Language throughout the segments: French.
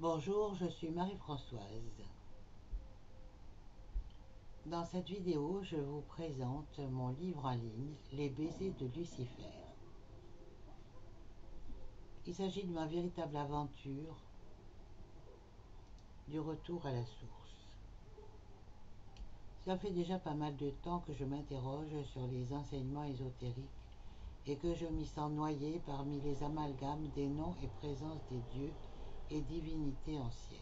Bonjour, je suis Marie-Françoise. Dans cette vidéo, je vous présente mon livre en ligne, Les baisers de Lucifer. Il s'agit de ma véritable aventure du retour à la source. Ça fait déjà pas mal de temps que je m'interroge sur les enseignements ésotériques et que je m'y sens noyé parmi les amalgames des noms et présences des dieux et divinités anciennes.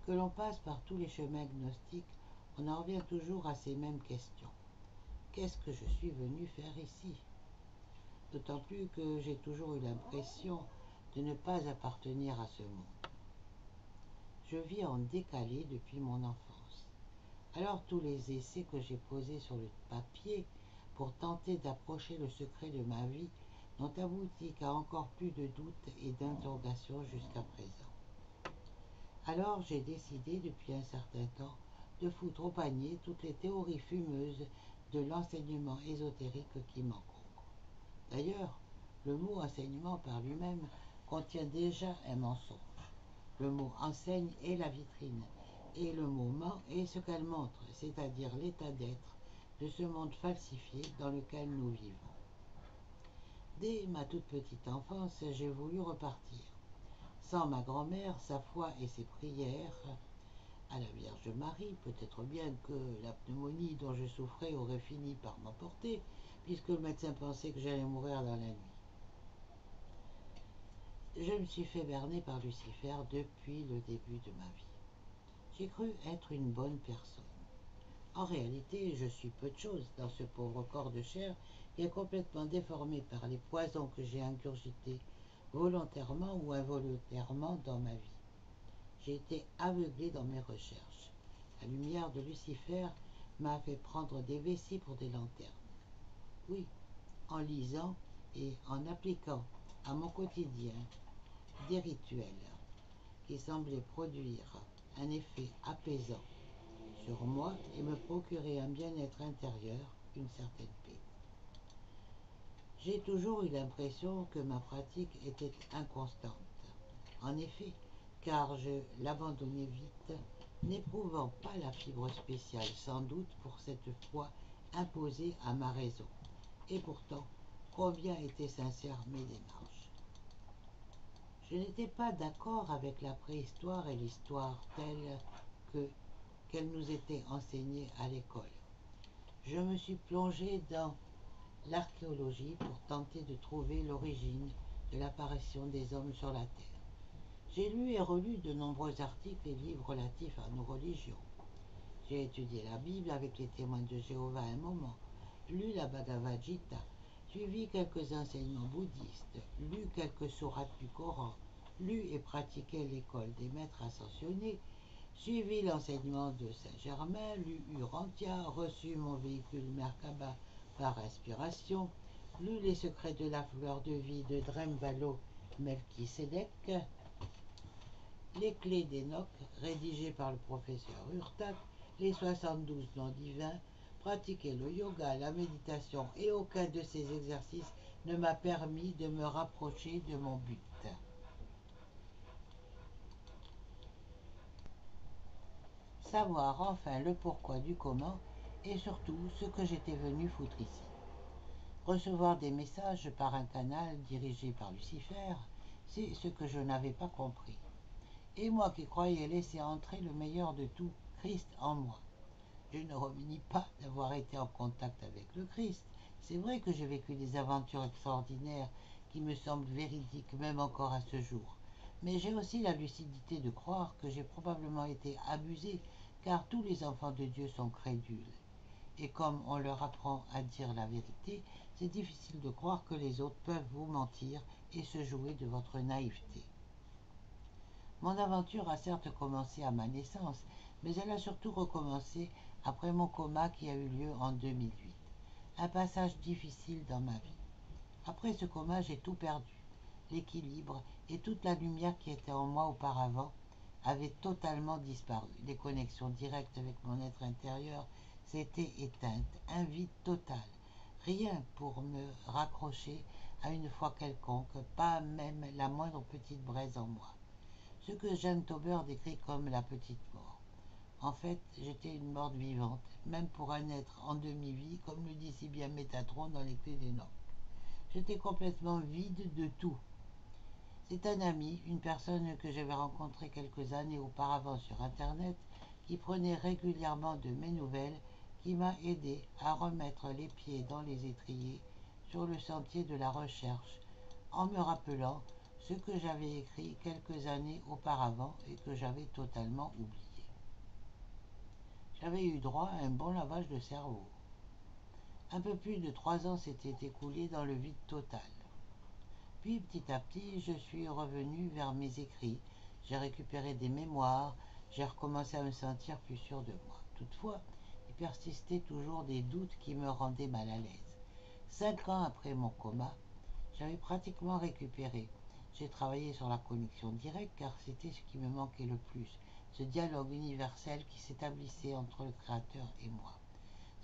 Que l'on passe par tous les chemins gnostiques, on en revient toujours à ces mêmes questions. Qu'est-ce que je suis venu faire ici? D'autant plus que j'ai toujours eu l'impression de ne pas appartenir à ce monde. Je vis en décalé depuis mon enfance. Alors tous les essais que j'ai posés sur le papier pour tenter d'approcher le secret de ma vie n'ont abouti qu'à encore plus de doutes et d'interrogations jusqu'à présent. Alors j'ai décidé depuis un certain temps de foutre au panier toutes les théories fumeuses de l'enseignement ésotérique qui m'encombrent. D'ailleurs, le mot enseignement par lui-même contient déjà un mensonge. Le mot enseigne est la vitrine, et le mot ment est ce qu'elle montre, c'est-à-dire l'état d'être de ce monde falsifié dans lequel nous vivons. Dès ma toute petite enfance, j'ai voulu repartir. Sans ma grand-mère, sa foi et ses prières à la Vierge Marie, peut-être bien que la pneumonie dont je souffrais aurait fini par m'emporter, puisque le médecin pensait que j'allais mourir dans la nuit. Je me suis fait berner par Lucifer depuis le début de ma vie. J'ai cru être une bonne personne. En réalité, je suis peu de choses dans ce pauvre corps de chair qui est complètement déformé par les poisons que j'ai ingurgités volontairement ou involontairement dans ma vie. J'ai été aveuglé dans mes recherches. La lumière de Lucifer m'a fait prendre des vessies pour des lanternes. Oui, en lisant et en appliquant à mon quotidien des rituels qui semblaient produire un effet apaisant sur moi et me procurer un bien-être intérieur, une certaine paix. J'ai toujours eu l'impression que ma pratique était inconstante. En effet, car je l'abandonnais vite, n'éprouvant pas la fibre spéciale, sans doute pour cette foi imposée à ma raison. Et pourtant, combien étaient sincères mes démarches. Je n'étais pas d'accord avec la préhistoire et l'histoire qu'elle nous était enseignée à l'école. Je me suis plongé dans l'archéologie pour tenter de trouver l'origine de l'apparition des hommes sur la Terre. J'ai lu et relu de nombreux articles et livres relatifs à nos religions. J'ai étudié la Bible avec les témoins de Jéhovah un moment, lu la Bhagavad Gita, suivi quelques enseignements bouddhistes, lu quelques sourates du Coran, lu et pratiqué l'école des maîtres ascensionnés, suivi l'enseignement de Saint-Germain, lu Urantia, reçu mon véhicule Merkaba par inspiration, lu les secrets de la fleur de vie de Dremvalo Melchisedec, les clés d'Enoch, rédigées par le professeur Urtak, les 72 noms divins, pratiquer le yoga, la méditation et aucun de ces exercices ne m'a permis de me rapprocher de mon but. Savoir enfin le pourquoi du comment et surtout ce que j'étais venu foutre ici. Recevoir des messages par un canal dirigé par Lucifer, c'est ce que je n'avais pas compris. Et moi qui croyais laisser entrer le meilleur de tout, Christ en moi. Je ne renie pas d'avoir été en contact avec le Christ. C'est vrai que j'ai vécu des aventures extraordinaires qui me semblent véridiques même encore à ce jour. Mais j'ai aussi la lucidité de croire que j'ai probablement été abusé car tous les enfants de Dieu sont crédules. Et comme on leur apprend à dire la vérité, c'est difficile de croire que les autres peuvent vous mentir et se jouer de votre naïveté. Mon aventure a certes commencé à ma naissance, mais elle a surtout recommencé après mon coma qui a eu lieu en 2008. Un passage difficile dans ma vie. Après ce coma, j'ai tout perdu. L'équilibre et toute la lumière qui était en moi auparavant avaient totalement disparu. Les connexions directes avec mon être intérieur s'étaient éteintes. Un vide total. Rien pour me raccrocher à une foi quelconque, pas même la moindre petite braise en moi. ce que Jeanne Tauber décrit comme la petite mort. En fait, j'étais une morte vivante, même pour un être en demi-vie, comme le dit si bien Métatron dans Les Clés des Noms. J'étais complètement vide de tout. C'est un ami, une personne que j'avais rencontrée quelques années auparavant sur Internet, qui prenait régulièrement de mes nouvelles, qui m'a aidé à remettre les pieds dans les étriers sur le sentier de la recherche, en me rappelant ce que j'avais écrit quelques années auparavant et que j'avais totalement oublié. J'avais eu droit à un bon lavage de cerveau. Un peu plus de 3 ans s'étaient écoulés dans le vide total. Puis petit à petit, je suis revenu vers mes écrits. J'ai récupéré des mémoires, j'ai recommencé à me sentir plus sûr de moi. Toutefois, il persistait toujours des doutes qui me rendaient mal à l'aise. 5 ans après mon coma, j'avais pratiquement récupéré. J'ai travaillé sur la connexion directe car c'était ce qui me manquait le plus, ce dialogue universel qui s'établissait entre le Créateur et moi.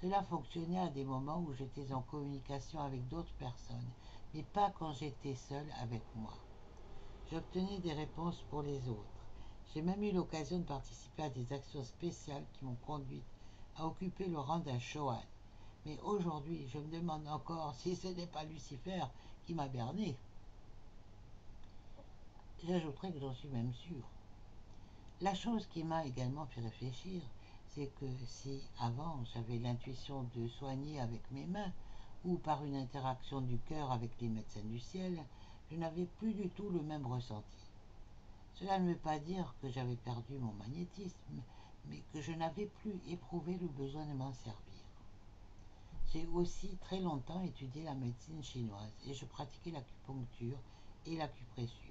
Cela fonctionnait à des moments où j'étais en communication avec d'autres personnes, mais pas quand j'étais seul avec moi. J'obtenais des réponses pour les autres. J'ai même eu l'occasion de participer à des actions spéciales qui m'ont conduite à occuper le rang d'un Shohan. Mais aujourd'hui, je me demande encore si ce n'est pas Lucifer qui m'a berné. J'ajouterai que j'en suis même sûr. La chose qui m'a également fait réfléchir, c'est que si avant j'avais l'intuition de soigner avec mes mains ou par une interaction du cœur avec les médecins du ciel, je n'avais plus du tout le même ressenti. Cela ne veut pas dire que j'avais perdu mon magnétisme, mais que je n'avais plus éprouvé le besoin de m'en servir. J'ai aussi très longtemps étudié la médecine chinoise et je pratiquais l'acupuncture et l'acupressure.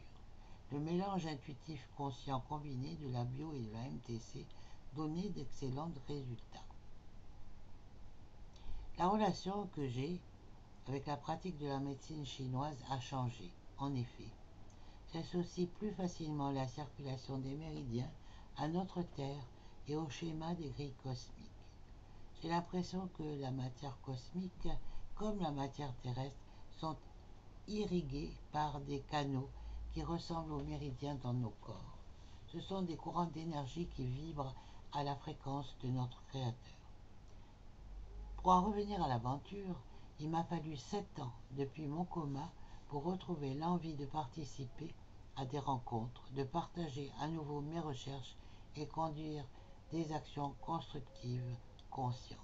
Le mélange intuitif conscient combiné de la bio et de la MTC donnait d'excellents résultats. La relation que j'ai avec la pratique de la médecine chinoise a changé. En effet, j'associe plus facilement la circulation des méridiens à notre Terre et au schéma des grilles cosmiques. J'ai l'impression que la matière cosmique, comme la matière terrestre, sont irriguées par des canaux qui ressemblent aux méridiens dans nos corps. Ce sont des courants d'énergie qui vibrent à la fréquence de notre Créateur. Pour en revenir à l'aventure, il m'a fallu 7 ans depuis mon coma pour retrouver l'envie de participer à des rencontres, de partager à nouveau mes recherches et conduire des actions constructives conscientes.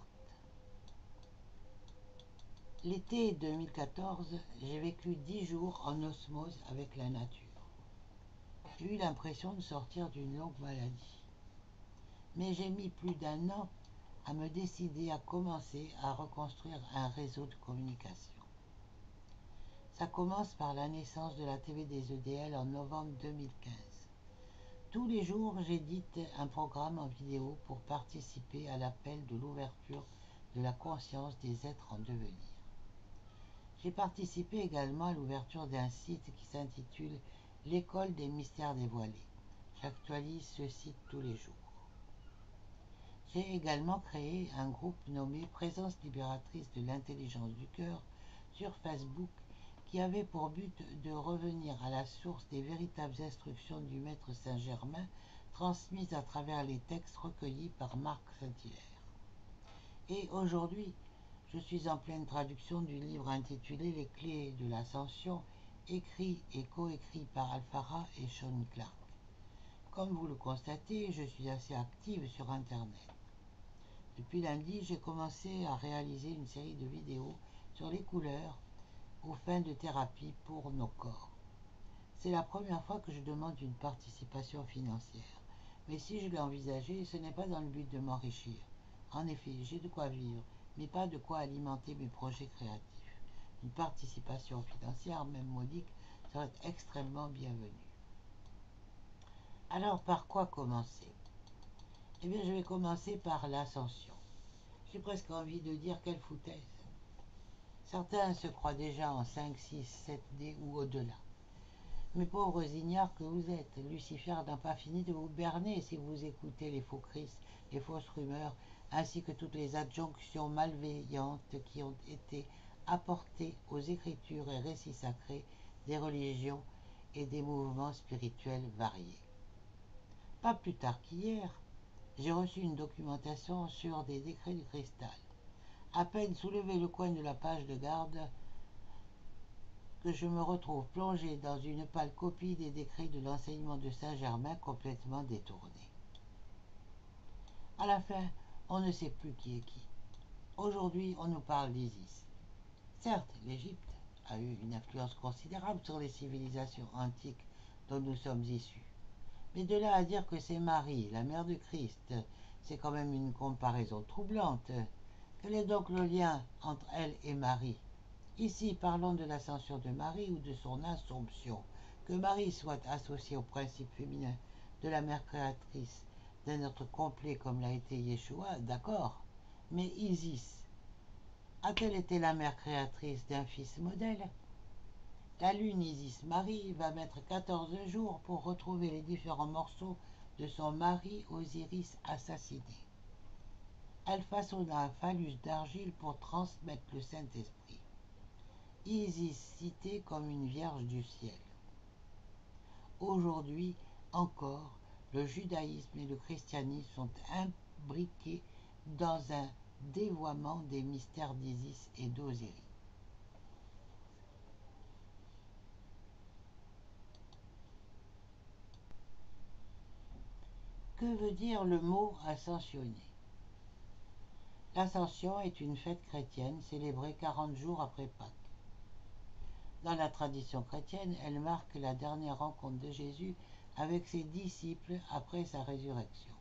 L'été 2014, j'ai vécu 10 jours en osmose avec la nature. J'ai eu l'impression de sortir d'une longue maladie. Mais j'ai mis plus d'1 an à me décider à commencer à reconstruire un réseau de communication. Ça commence par la naissance de la TV des EDL en novembre 2015. Tous les jours, j'édite un programme en vidéo pour participer à l'appel de l'ouverture de la conscience des êtres en devenir. J'ai participé également à l'ouverture d'un site qui s'intitule L'école des mystères dévoilés. J'actualise ce site tous les jours. J'ai également créé un groupe nommé Présence libératrice de l'intelligence du cœur sur Facebook qui avait pour but de revenir à la source des véritables instructions du Maître Saint-Germain transmises à travers les textes recueillis par Marc Saint-Hilaire. Et aujourd'hui, je suis en pleine traduction du livre intitulé Les clés de l'ascension, écrit et coécrit par Alfara et Sean Clark. Comme vous le constatez, je suis assez active sur Internet. Depuis lundi, j'ai commencé à réaliser une série de vidéos sur les couleurs aux fins de thérapie pour nos corps. C'est la première fois que je demande une participation financière. Mais si je l'ai envisagé, ce n'est pas dans le but de m'enrichir. En effet, j'ai de quoi vivre, mais pas de quoi alimenter mes projets créatifs. Une participation financière, même modique, serait extrêmement bienvenue. Alors, par quoi commencer? Eh bien, je vais commencer par l'ascension. J'ai presque envie de dire quelle foutaise. Certains se croient déjà en 5, 6, 7D ou au-delà. Mes pauvres ignares que vous êtes, Lucifer n'a pas fini de vous berner si vous écoutez les faux Christ, les fausses rumeurs, ainsi que toutes les adjonctions malveillantes qui ont été apportées aux écritures et récits sacrés des religions et des mouvements spirituels variés. Pas plus tard qu'hier, j'ai reçu une documentation sur des décrets du cristal. À peine soulevé le coin de la page de garde que je me retrouve plongé dans une pâle copie des décrets de l'enseignement de Saint-Germain complètement détournés. À la fin, on ne sait plus qui est qui. Aujourd'hui, on nous parle d'Isis. Certes, l'Égypte a eu une influence considérable sur les civilisations antiques dont nous sommes issus. Mais de là à dire que c'est Marie, la mère de Christ, c'est quand même une comparaison troublante. Quel est donc le lien entre elle et Marie? Ici, parlons de l'ascension de Marie ou de son assomption. Que Marie soit associée au principe féminin de la mère créatrice d'un être complet comme l'a été Yeshua, d'accord. Mais Isis, a-t-elle été la mère créatrice d'un fils modèle? La lune Isis-Marie va mettre 14 jours pour retrouver les différents morceaux de son mari Osiris assassiné. Elle façonna un phallus d'argile pour transmettre le Saint-Esprit. Isis citée comme une vierge du ciel. Aujourd'hui encore, le judaïsme et le christianisme sont imbriqués dans un dévoiement des mystères d'Isis et d'Osiris. Que veut dire le mot ascensionner? L'Ascension est une fête chrétienne célébrée 40 jours après Pâques. Dans la tradition chrétienne, elle marque la dernière rencontre de Jésus avec ses disciples après sa résurrection,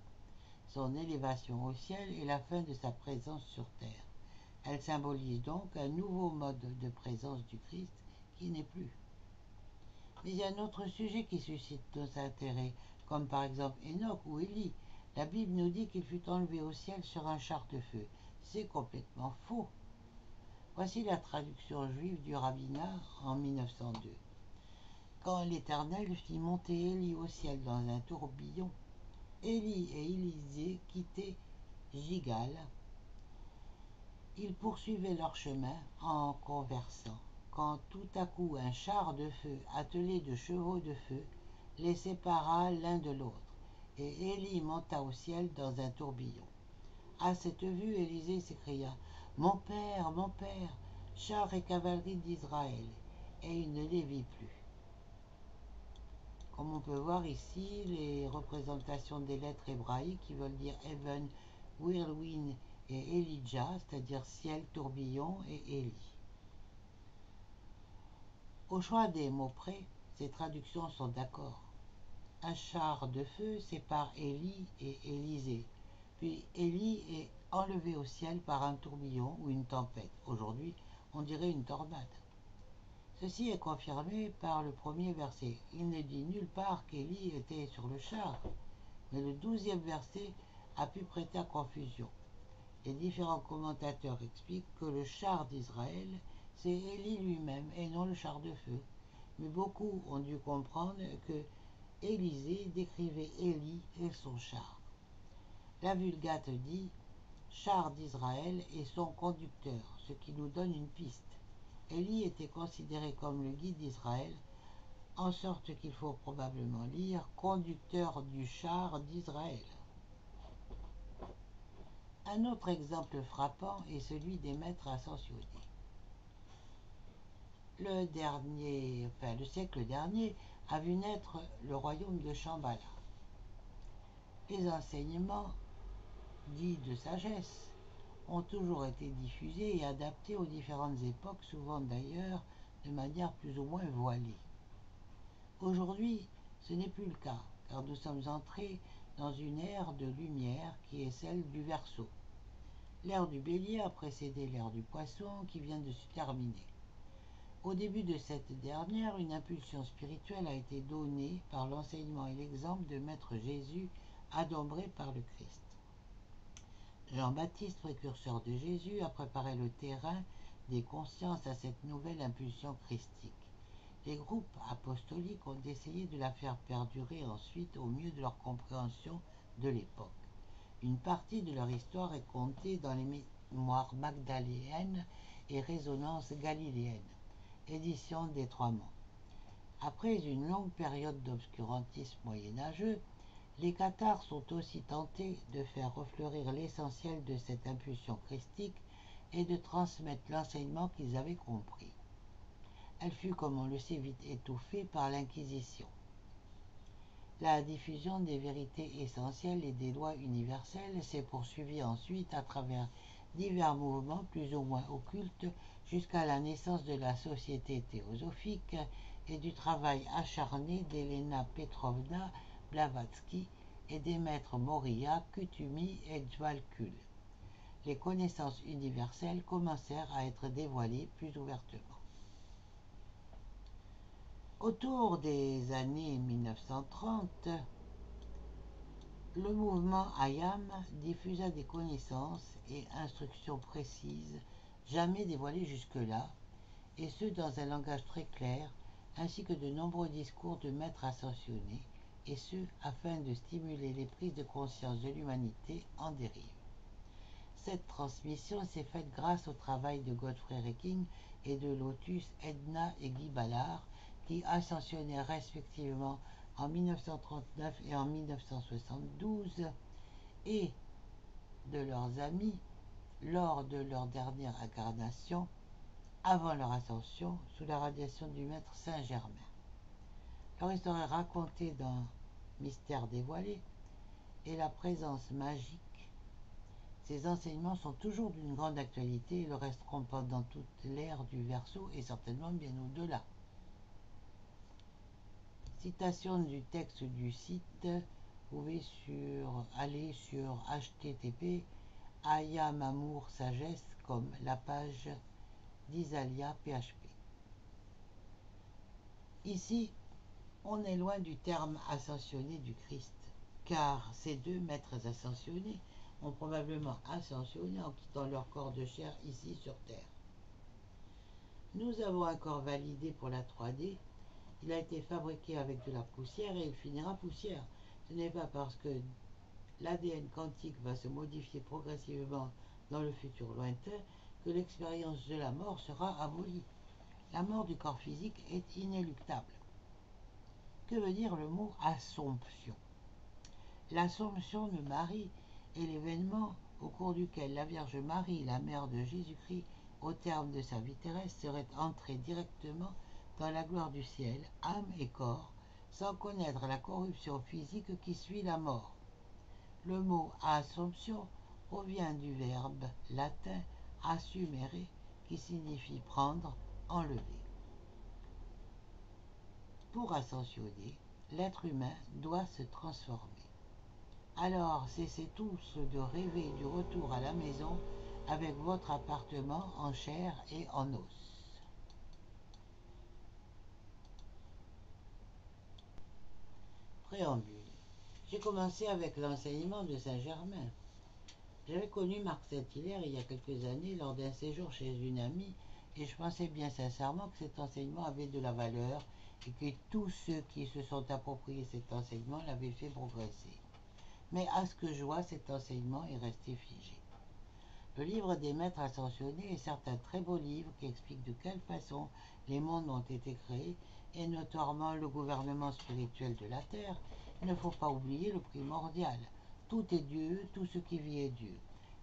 son élévation au ciel et la fin de sa présence sur terre. Elle symbolise donc un nouveau mode de présence du Christ qui n'est plus. Mais il y a un autre sujet qui suscite nos intérêts, comme par exemple Enoch ou Élie. La Bible nous dit qu'il fut enlevé au ciel sur un char de feu. C'est complètement faux. Voici la traduction juive du rabbinat en 1902. Quand l'Éternel fit monter Élie au ciel dans un tourbillon, Élie et Élisée quittaient Gigal. Ils poursuivaient leur chemin en conversant, quand tout à coup un char de feu attelé de chevaux de feu les sépara l'un de l'autre, et Élie monta au ciel dans un tourbillon. À cette vue, Élisée s'écria: mon père, chars et cavalerie d'Israël, et il ne les vit plus. Comme on peut voir ici, les représentations des lettres hébraïques qui veulent dire Heaven, Whirlwind et Elijah, c'est-à-dire ciel, tourbillon et Élie. Au choix des mots près, ces traductions sont d'accord. Un char de feu sépare Élie et Élisée, puis Élie est enlevé au ciel par un tourbillon ou une tempête. Aujourd'hui, on dirait une tornade. Ceci est confirmé par le premier verset. Il ne dit nulle part qu'Élie était sur le char, mais le 12e verset a pu prêter à confusion. Les différents commentateurs expliquent que le char d'Israël, c'est Élie lui-même et non le char de feu. Mais beaucoup ont dû comprendre que Élisée décrivait Élie et son char. La Vulgate dit char d'Israël et son conducteur, ce qui nous donne une piste. Élie était considéré comme le guide d'Israël, en sorte qu'il faut probablement lire conducteur du char d'Israël. Un autre exemple frappant est celui des maîtres ascensionnés. Le siècle dernier a vu naître le royaume de Shambhala. Les enseignements dits de sagesse ont toujours été diffusés et adaptés aux différentes époques, souvent d'ailleurs de manière plus ou moins voilée. Aujourd'hui, ce n'est plus le cas, car nous sommes entrés dans une ère de lumière qui est celle du Verseau. L'ère du Bélier a précédé l'ère du Poisson qui vient de se terminer. Au début de cette dernière, une impulsion spirituelle a été donnée par l'enseignement et l'exemple de Maître Jésus, adombré par le Christ. Jean-Baptiste, précurseur de Jésus, a préparé le terrain des consciences à cette nouvelle impulsion christique. Les groupes apostoliques ont essayé de la faire perdurer ensuite au mieux de leur compréhension de l'époque. Une partie de leur histoire est contée dans les mémoires magdaléennes et résonances galiléennes, édition des Trois Monts. Après une longue période d'obscurantisme moyenâgeux, Les cathares sont aussi tentés de faire refleurir l'essentiel de cette impulsion christique et de transmettre l'enseignement qu'ils avaient compris. Elle fut, comme on le sait, vite étouffée par l'Inquisition. La diffusion des vérités essentielles et des lois universelles s'est poursuivie ensuite à travers divers mouvements plus ou moins occultes jusqu'à la naissance de la Société théosophique et du travail acharné d'Elena Petrovna Blavatsky et des maîtres Moria, Kutumi et Djwalkul. Les connaissances universelles commencèrent à être dévoilées plus ouvertement. Autour des années 1930, le mouvement IAM diffusa des connaissances et instructions précises, jamais dévoilées jusque-là, et ce dans un langage très clair, ainsi que de nombreux discours de maîtres ascensionnés, et ce afin de stimuler les prises de conscience de l'humanité en dérive. Cette transmission s'est faite grâce au travail de Godfrey Recking et de Lotus Edna et Guy Ballard, qui ascensionnèrent respectivement en 1939 et en 1972, et de leurs amis lors de leur dernière incarnation, avant leur ascension, sous la radiation du maître Saint-Germain. Leur histoire est racontée dans Mystère dévoilé et la présence magique. Ces enseignements sont toujours d'une grande actualité et le resteront pendant toute l'ère du Verseau et certainement bien au-delà. Citation du texte du site, vous pouvez aller sur http Ayam Amour Sagesse comme la page d'Isalia PHP. Ici, on est loin du terme ascensionné du Christ, car ces deux maîtres ascensionnés ont probablement ascensionné en quittant leur corps de chair ici sur Terre. Nous avons un corps validé pour la 3D. Il a été fabriqué avec de la poussière et il finira poussière. Ce n'est pas parce que l'ADN quantique va se modifier progressivement dans le futur lointain que l'expérience de la mort sera abolie. La mort du corps physique est inéluctable. Que veut dire le mot Assomption? L'Assomption de Marie est l'événement au cours duquel la Vierge Marie, la mère de Jésus-Christ, au terme de sa vie terrestre, serait entrée directement dans la gloire du ciel, âme et corps, sans connaître la corruption physique qui suit la mort. Le mot Assomption provient du verbe latin assumere, qui signifie prendre, enlever. Pour ascensionner, l'être humain doit se transformer. Alors cessez tous de rêver du retour à la maison avec votre appartement en chair et en os. Préambule. J'ai commencé avec l'enseignement de Saint-Germain. J'avais connu Marc Saint-Hilaire il y a quelques années lors d'un séjour chez une amie et je pensais bien sincèrement que cet enseignement avait de la valeur et que tous ceux qui se sont appropriés cet enseignement l'avaient fait progresser. Mais à ce que je vois, cet enseignement est resté figé. Le livre des maîtres ascensionnés est certes un très beau livre qui explique de quelle façon les mondes ont été créés et notamment le gouvernement spirituel de la Terre. Il ne faut pas oublier le primordial. Tout est Dieu, tout ce qui vit est Dieu.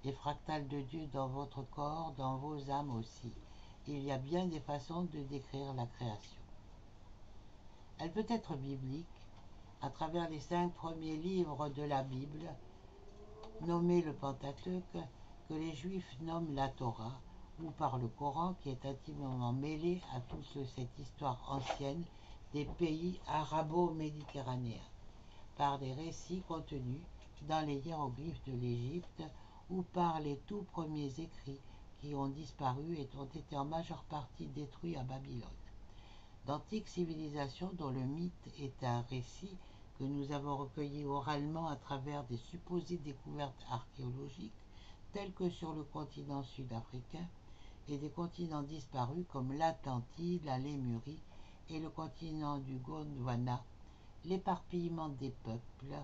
Les fractales de Dieu dans votre corps, dans vos âmes aussi. Il y a bien des façons de décrire la création. Elle peut être biblique, à travers les 5 premiers livres de la Bible, nommés le Pentateuque, que les Juifs nomment la Torah, ou par le Coran qui est intimement mêlé à toute cette histoire ancienne des pays arabo-méditerranéens, par des récits contenus dans les hiéroglyphes de l'Égypte ou par les tout premiers écrits qui ont disparu et ont été en majeure partie détruits à Babylone. D'antiques civilisations dont le mythe est un récit que nous avons recueilli oralement à travers des supposées découvertes archéologiques telles que sur le continent sud-africain et des continents disparus comme l'Atlantide, la Lémurie et le continent du Gondwana, l'éparpillement des peuples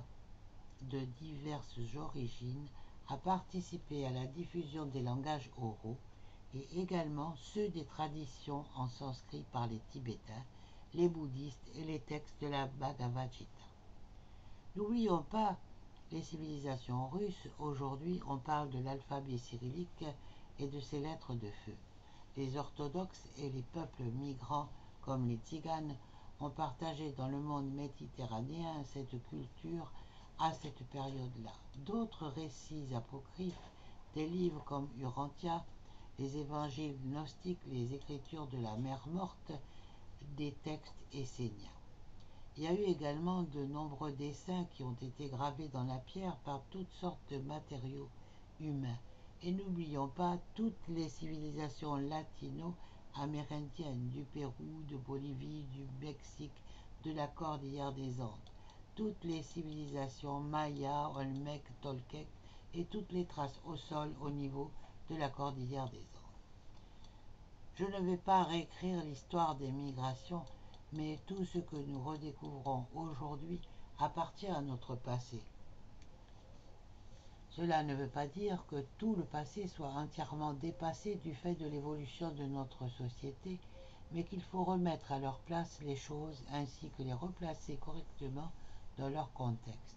de diverses origines a participé à la diffusion des langages oraux et également ceux des traditions en sanskrit par les Tibétains, les bouddhistes et les textes de la Bhagavad Gita. N'oublions pas les civilisations russes. Aujourd'hui, on parle de l'alphabet cyrillique et de ses lettres de feu. Les orthodoxes et les peuples migrants comme les tziganes ont partagé dans le monde méditerranéen cette culture à cette période-là. D'autres récits apocryphes, des livres comme Urantia, les évangiles gnostiques, les écritures de la mer morte, des textes esséniens. Il y a eu également de nombreux dessins qui ont été gravés dans la pierre par toutes sortes de matériaux humains. Et n'oublions pas toutes les civilisations latino-amérindiennes du Pérou, de Bolivie, du Mexique, de la Cordillère des Andes. Toutes les civilisations mayas, olmèques, toltecs et toutes les traces au sol au niveau de la Cordillère des Andes. Je ne vais pas réécrire l'histoire des migrations, mais tout ce que nous redécouvrons aujourd'hui appartient à notre passé. Cela ne veut pas dire que tout le passé soit entièrement dépassé du fait de l'évolution de notre société, mais qu'il faut remettre à leur place les choses ainsi que les replacer correctement dans leur contexte.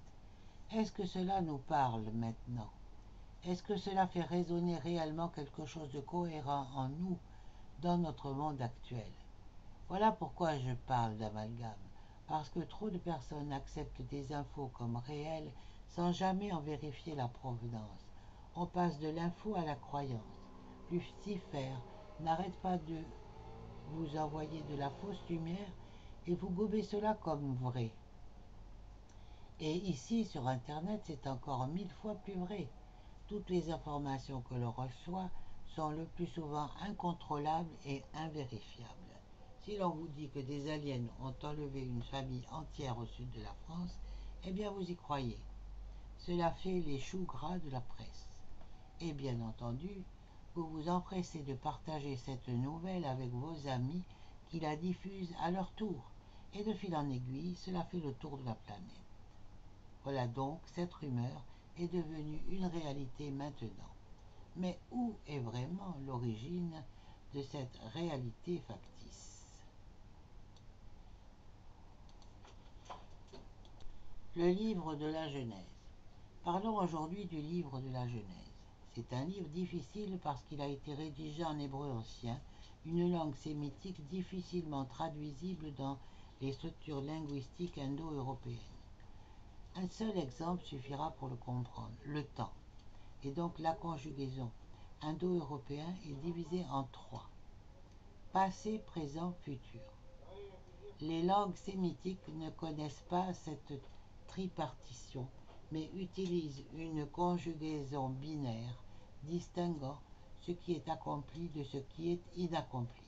Est-ce que cela nous parle maintenant? Est-ce que cela fait résonner réellement quelque chose de cohérent en nous dans notre monde actuel? Voilà pourquoi je parle d'amalgame, parce que trop de personnes acceptent des infos comme réelles sans jamais en vérifier la provenance. On passe de l'info à la croyance. Lucifer n'arrête pas de vous envoyer de la fausse lumière et vous gobez cela comme vrai. Et ici, sur Internet, c'est encore 1000 fois plus vrai. Toutes les informations que l'on reçoit sont le plus souvent incontrôlables et invérifiables. Si l'on vous dit que des aliens ont enlevé une famille entière au sud de la France, eh bien vous y croyez. Cela fait les choux gras de la presse. Et bien entendu, vous vous empressez de partager cette nouvelle avec vos amis qui la diffusent à leur tour. Et de fil en aiguille, cela fait le tour de la planète. Voilà donc, cette rumeur est devenue une réalité maintenant. Mais où est vraiment l'origine de cette réalité factice? Le livre de la Genèse. Parlons aujourd'hui du livre de la Genèse. C'est un livre difficile parce qu'il a été rédigé en hébreu ancien, une langue sémitique difficilement traduisible dans les structures linguistiques indo-européennes. Un seul exemple suffira pour le comprendre, le temps. Et donc la conjugaison indo-européen est divisée en trois. Passé, présent, futur. Les langues sémitiques ne connaissent pas cette tripartition, mais utilisent une conjugaison binaire, distinguant ce qui est accompli de ce qui est inaccompli.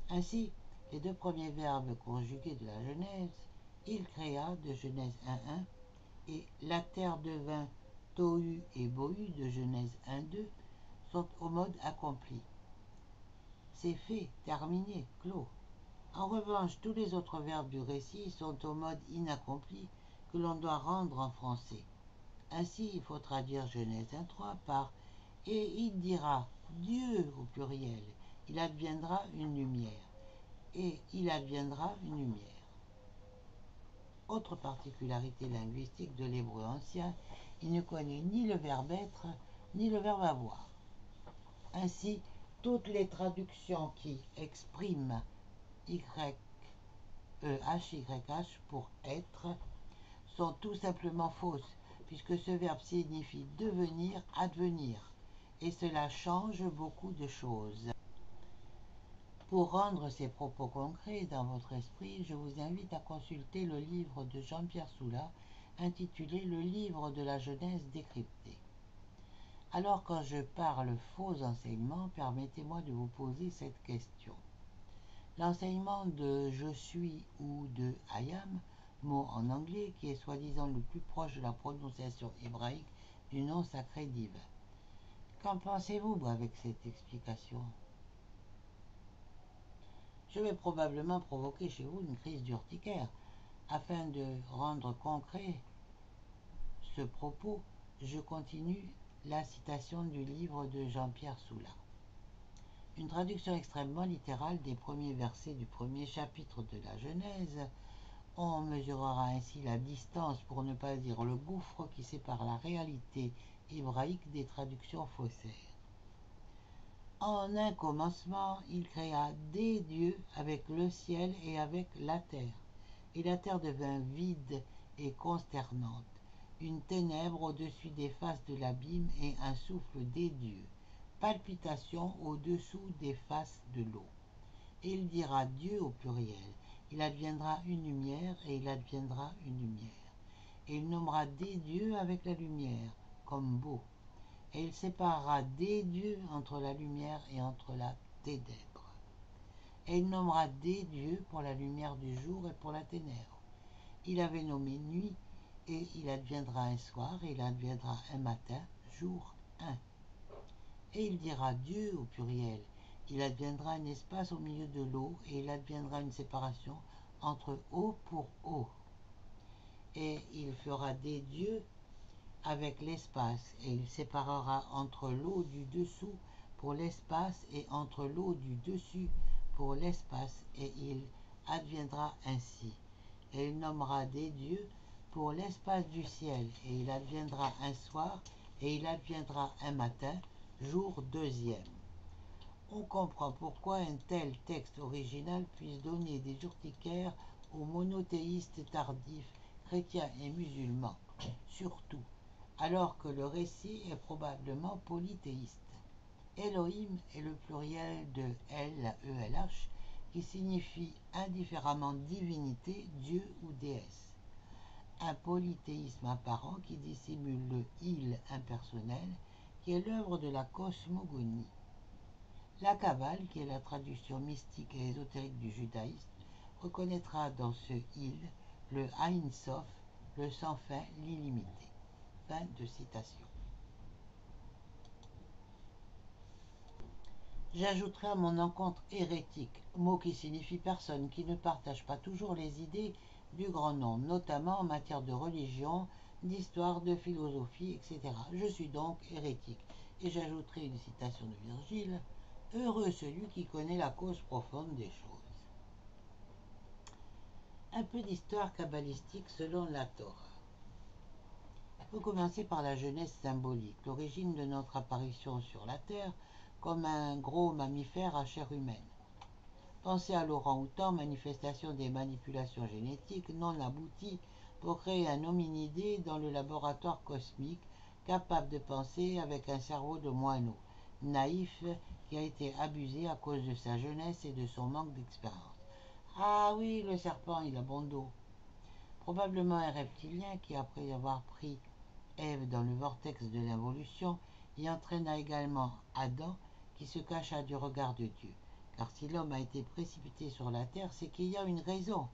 Ainsi, les deux premiers verbes conjugués de la Genèse, il créa de Genèse 1.1 et la terre devint Tohu et Bohu de Genèse 1.2 sont au mode accompli. C'est fait, terminé, clos. En revanche, tous les autres verbes du récit sont au mode inaccompli que l'on doit rendre en français. Ainsi, il faut traduire Genèse 1.3 par « Et il dira Dieu au pluriel, il adviendra une lumière. Et il adviendra une lumière. » Autre particularité linguistique de l'hébreu ancien, il ne connaît ni le verbe être, ni le verbe avoir. Ainsi, toutes les traductions qui expriment HYH pour être sont tout simplement fausses, puisque ce verbe signifie devenir, advenir, et cela change beaucoup de choses. Pour rendre ces propos concrets dans votre esprit, je vous invite à consulter le livre de Jean-Pierre Soula intitulé « Le livre de la Genèse décrypté ». Alors quand je parle faux enseignement, permettez-moi de vous poser cette question. L'enseignement de « je suis » ou de « I am », mot en anglais qui est soi-disant le plus proche de la prononciation hébraïque du nom sacré divin. Qu'en pensez-vous avec cette explication? Je vais probablement provoquer chez vous une crise d'urticaire. Afin de rendre concret ce propos, je continue la citation du livre de Jean-Pierre Soula. Une traduction extrêmement littérale des premiers versets du premier chapitre de la Genèse On mesurera ainsi la distance, pour ne pas dire le gouffre, qui sépare la réalité hébraïque des traductions faussaires. En un commencement, il créa des dieux avec le ciel et avec la terre. Et la terre devint vide et consternante, une ténèbre au-dessus des faces de l'abîme et un souffle des dieux, palpitation au-dessous des faces de l'eau. Et il dira Dieu au pluriel, il adviendra une lumière et il adviendra une lumière. Et il nommera des dieux avec la lumière, comme beau. Et il séparera des dieux entre la lumière et entre la ténèbre. Et il nommera des dieux pour la lumière du jour et pour la ténèbre. Il avait nommé nuit, et il adviendra un soir, et il adviendra un matin, jour 1. Et il dira Dieu au pluriel. Il adviendra un espace au milieu de l'eau, et il adviendra une séparation entre eau pour eau. Et il fera des dieux avec l'espace, et il séparera entre l'eau du dessous pour l'espace et entre l'eau du dessus pour l'espace, et il adviendra ainsi. Et il nommera des dieux pour l'espace du ciel, et il adviendra un soir, et il adviendra un matin, jour 2e. On comprend pourquoi un tel texte original puisse donner des urticaires aux monothéistes tardifs, chrétiens et musulmans, surtout, alors que le récit est probablement polythéiste. Elohim est le pluriel de El-H, qui signifie indifféremment divinité, Dieu ou déesse. Un polythéisme apparent qui dissimule le il impersonnel, qui est l'œuvre de la cosmogonie. La Kabbale, qui est la traduction mystique et ésotérique du judaïsme, reconnaîtra dans ce il le Ein Sof, le sans fin, l'illimité. Fin de citation. J'ajouterai à mon encontre hérétique, mot qui signifie personne qui ne partage pas toujours les idées du grand nombre, notamment en matière de religion, d'histoire, de philosophie, etc. Je suis donc hérétique. Et j'ajouterai une citation de Virgile, heureux celui qui connaît la cause profonde des choses. Un peu d'histoire kabbalistique selon la Torah. Il faut commencer par la jeunesse symbolique, l'origine de notre apparition sur la Terre comme un gros mammifère à chair humaine. Pensez à l'orang-outan, manifestation des manipulations génétiques non abouties pour créer un hominidé dans le laboratoire cosmique, capable de penser avec un cerveau de moineau, naïf, qui a été abusé à cause de sa jeunesse et de son manque d'expérience. Ah oui, le serpent, il a bon dos. Probablement un reptilien qui, après avoir pris Ève dans le vortex de l'involution, y entraîna également Adam, qui se cacha du regard de Dieu. Car si l'homme a été précipité sur la terre, c'est qu'il y a une raison.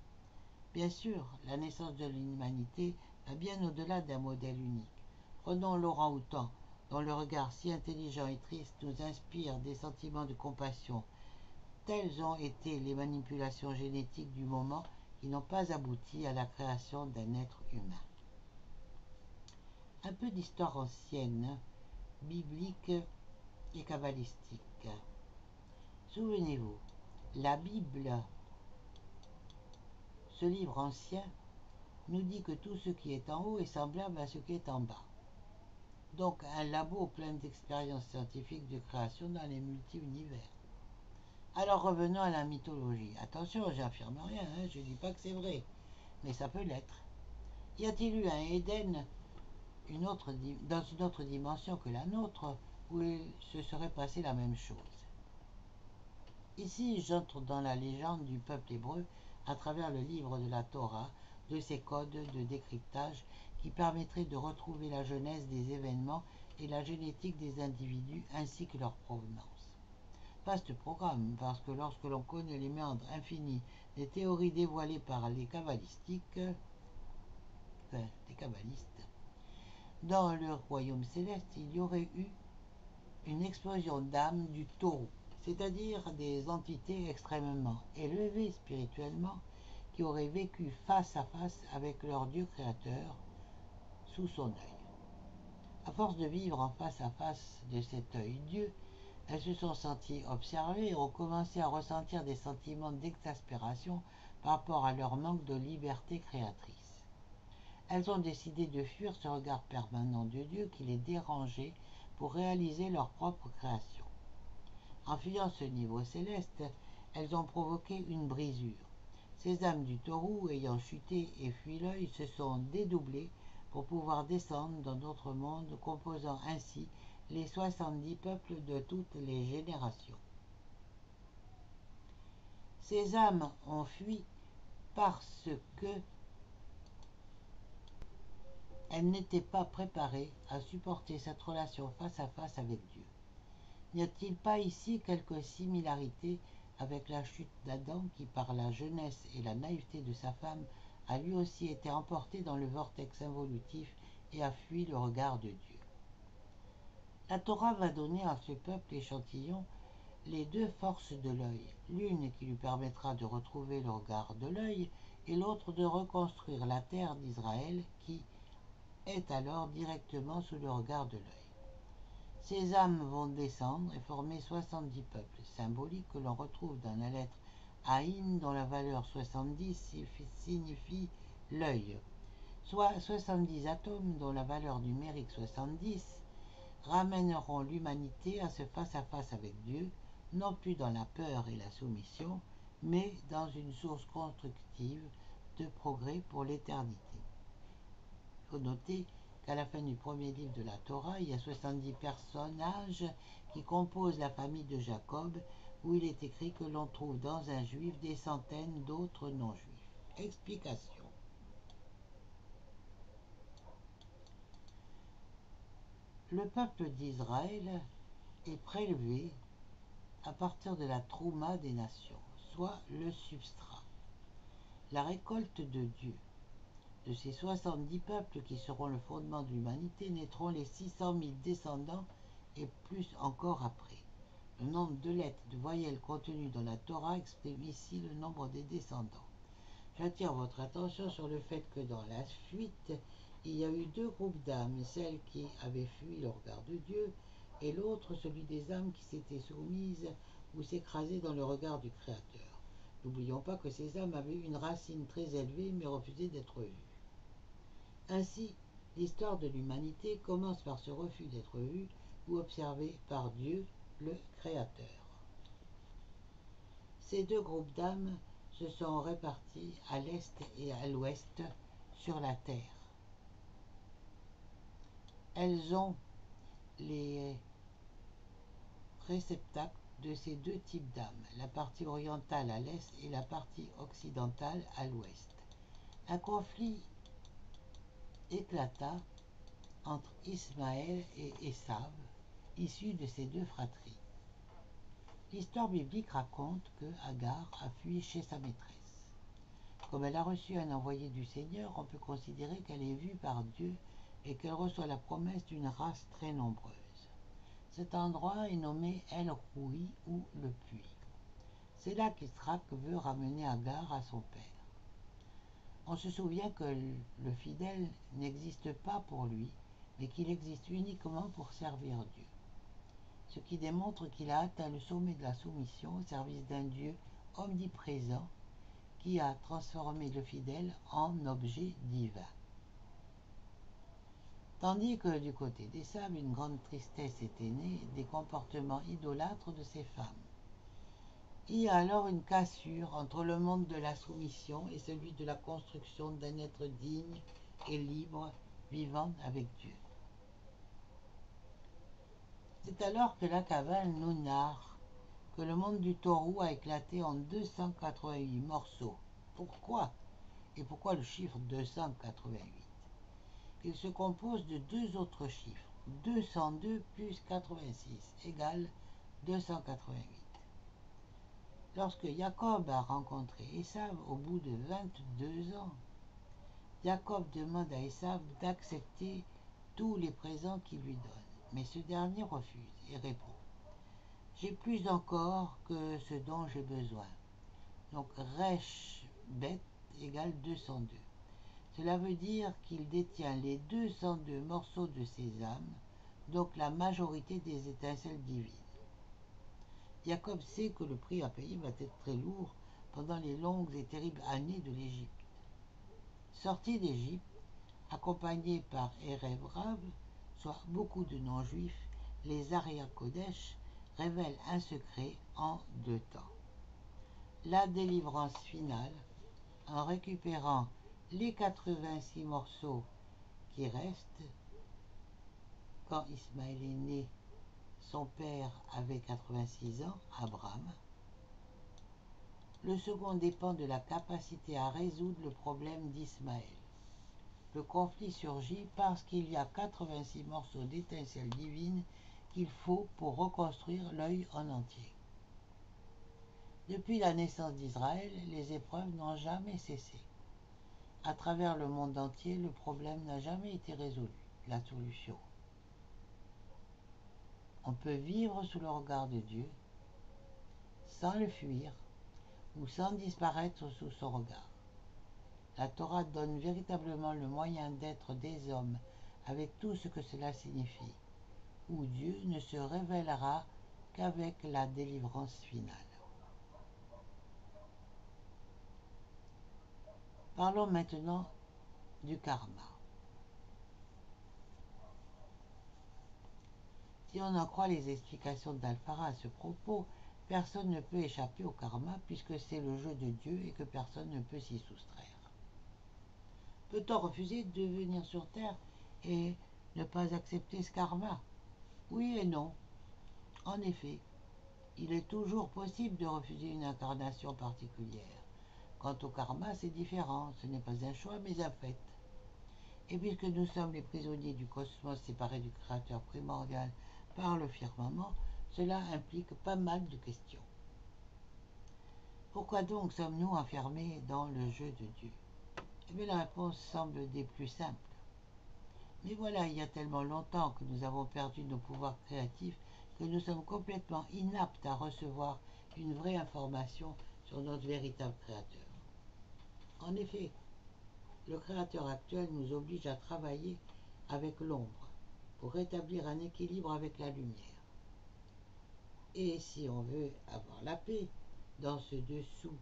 Bien sûr, la naissance de l'humanité va bien au-delà d'un modèle unique. Prenons l'orang-outan, dont le regard si intelligent et triste nous inspire des sentiments de compassion. Telles ont été les manipulations génétiques du moment qui n'ont pas abouti à la création d'un être humain. Un peu d'histoire ancienne, biblique et kabbalistique. Souvenez-vous, la Bible, ce livre ancien, nous dit que tout ce qui est en haut est semblable à ce qui est en bas. Donc un labo plein d'expériences scientifiques de création dans les multi-univers. Alors revenons à la mythologie. Attention, j'affirme rien, je ne dis pas que c'est vrai, mais ça peut l'être. Y a-t-il eu un Éden dans une autre dimension que la nôtre, où il se serait passé la même chose? Ici, j'entre dans la légende du peuple hébreu à travers le livre de la Torah, de ses codes de décryptage qui permettraient de retrouver la genèse des événements et la génétique des individus ainsi que leur provenance. Vaste programme, parce que lorsque l'on connaît les méandres infinis des théories dévoilées par les kabbalistes, dans le royaume céleste, il y aurait eu une explosion d'âmes du taureau, c'est-à-dire des entités extrêmement élevées spirituellement qui auraient vécu face à face avec leur Dieu créateur sous son œil. À force de vivre en face à face de cet œil Dieu, elles se sont senties observées et ont commencé à ressentir des sentiments d'exaspération par rapport à leur manque de liberté créatrice. Elles ont décidé de fuir ce regard permanent de Dieu qui les dérangeait pour réaliser leur propre création. En fuyant ce niveau céleste, elles ont provoqué une brisure. Ces âmes du taureau, ayant chuté et fui l'œil, se sont dédoublées pour pouvoir descendre dans d'autres mondes, composant ainsi les 70 peuples de toutes les générations. Ces âmes ont fui parce que elles n'étaient pas préparées à supporter cette relation face à face avec Dieu. N'y a-t-il pas ici quelque similarité avec la chute d'Adam qui, par la jeunesse et la naïveté de sa femme, a lui aussi été emporté dans le vortex involutif et a fui le regard de Dieu? La Torah va donner à ce peuple échantillon les deux forces de l'œil, l'une qui lui permettra de retrouver le regard de l'œil et l'autre de reconstruire la terre d'Israël qui est alors directement sous le regard de l'œil. Ces âmes vont descendre et former 70 peuples, symboliques que l'on retrouve dans la lettre Aïn dont la valeur 70 signifie l'œil, soit 70 atomes dont la valeur numérique 70 ramèneront l'humanité à ce face-à-face avec Dieu, non plus dans la peur et la soumission, mais dans une source constructive de progrès pour l'éternité. Il faut noter qu'à la fin du premier livre de la Torah, il y a 70 personnages qui composent la famille de Jacob, où il est écrit que l'on trouve dans un juif des centaines d'autres non-juifs. Explication. Le peuple d'Israël est prélevé à partir de la trouma des nations, soit le substrat, la récolte de Dieu. De ces 70 peuples qui seront le fondement de l'humanité naîtront les 600 000 descendants et plus encore après. Le nombre de lettres et de voyelles contenues dans la Torah exprime ici le nombre des descendants. J'attire votre attention sur le fait que dans la suite, il y a eu deux groupes d'âmes, celles qui avaient fui le regard de Dieu et l'autre celui des âmes qui s'étaient soumises ou s'écrasaient dans le regard du Créateur. N'oublions pas que ces âmes avaient une racine très élevée mais refusaient d'être vues. Ainsi, l'histoire de l'humanité commence par ce refus d'être vue ou observée par Dieu, le Créateur. Ces deux groupes d'âmes se sont répartis à l'est et à l'ouest sur la terre. Elles ont les réceptacles de ces deux types d'âmes, la partie orientale à l'est et la partie occidentale à l'ouest. Un conflit éclata entre Ismaël et Ésav, issus de ces deux fratries. L'histoire biblique raconte que Agar a fui chez sa maîtresse. Comme elle a reçu un envoyé du Seigneur, on peut considérer qu'elle est vue par Dieu et qu'elle reçoit la promesse d'une race très nombreuse. Cet endroit est nommé El Roui ou le puits. C'est là qu'Israël veut ramener Agar à son père. On se souvient que le fidèle n'existe pas pour lui, mais qu'il existe uniquement pour servir Dieu. Ce qui démontre qu'il a atteint le sommet de la soumission au service d'un Dieu omniprésent qui a transformé le fidèle en objet divin. Tandis que du côté d'Ésav, une grande tristesse était née des comportements idolâtres de ces femmes. Il y a alors une cassure entre le monde de la soumission et celui de la construction d'un être digne et libre, vivant avec Dieu. C'est alors que la Kabbale nous narre que le monde du taureau a éclaté en 288 morceaux. Pourquoi? Et pourquoi le chiffre 288? Il se compose de deux autres chiffres, 202 plus 86 égale 288. Lorsque Jacob a rencontré Ésav au bout de 22 ans, Jacob demande à Ésav d'accepter tous les présents qu'il lui donne. Mais ce dernier refuse et répond: j'ai plus encore que ce dont j'ai besoin. Donc Resh Bet égale 202. Cela veut dire qu'il détient les 202 morceaux de ses âmes, donc la majorité des étincelles divines. Jacob sait que le prix à payer va être très lourd pendant les longues et terribles années de l'Égypte. Sortis d'Égypte, accompagnés par Erev Rav, soit beaucoup de non-juifs, les Aria Kodesh révèlent un secret en 2 temps. La délivrance finale, en récupérant les 86 morceaux qui restent. Quand Ismaël est né, son père avait 86 ans, Abraham. Le second dépend de la capacité à résoudre le problème d'Ismaël. Le conflit surgit parce qu'il y a 86 morceaux d'étincelles divines qu'il faut pour reconstruire l'œil en entier. Depuis la naissance d'Israël, les épreuves n'ont jamais cessé. À travers le monde entier, le problème n'a jamais été résolu. La solution. On peut vivre sous le regard de Dieu, sans le fuir, ou sans disparaître sous son regard. La Torah donne véritablement le moyen d'être des hommes avec tout ce que cela signifie, où Dieu ne se révélera qu'avec la délivrance finale. Parlons maintenant du karma. Si on en croit les explications d'Al-Fara à ce propos, personne ne peut échapper au karma puisque c'est le jeu de Dieu et que personne ne peut s'y soustraire. Peut-on refuser de venir sur Terre et ne pas accepter ce karma? Oui et non. En effet, il est toujours possible de refuser une incarnation particulière. Quant au karma, c'est différent, ce n'est pas un choix mais un fait. Et puisque nous sommes les prisonniers du cosmos séparés du Créateur primordial par le firmament, cela implique pas mal de questions. Pourquoi donc sommes-nous enfermés dans le jeu de Dieu? Eh bien, la réponse semble des plus simples. Mais voilà, il y a tellement longtemps que nous avons perdu nos pouvoirs créatifs que nous sommes complètement inaptes à recevoir une vraie information sur notre véritable Créateur. En effet, le Créateur actuel nous oblige à travailler avec l'ombre pour rétablir un équilibre avec la lumière. Et si on veut avoir la paix dans ce dessous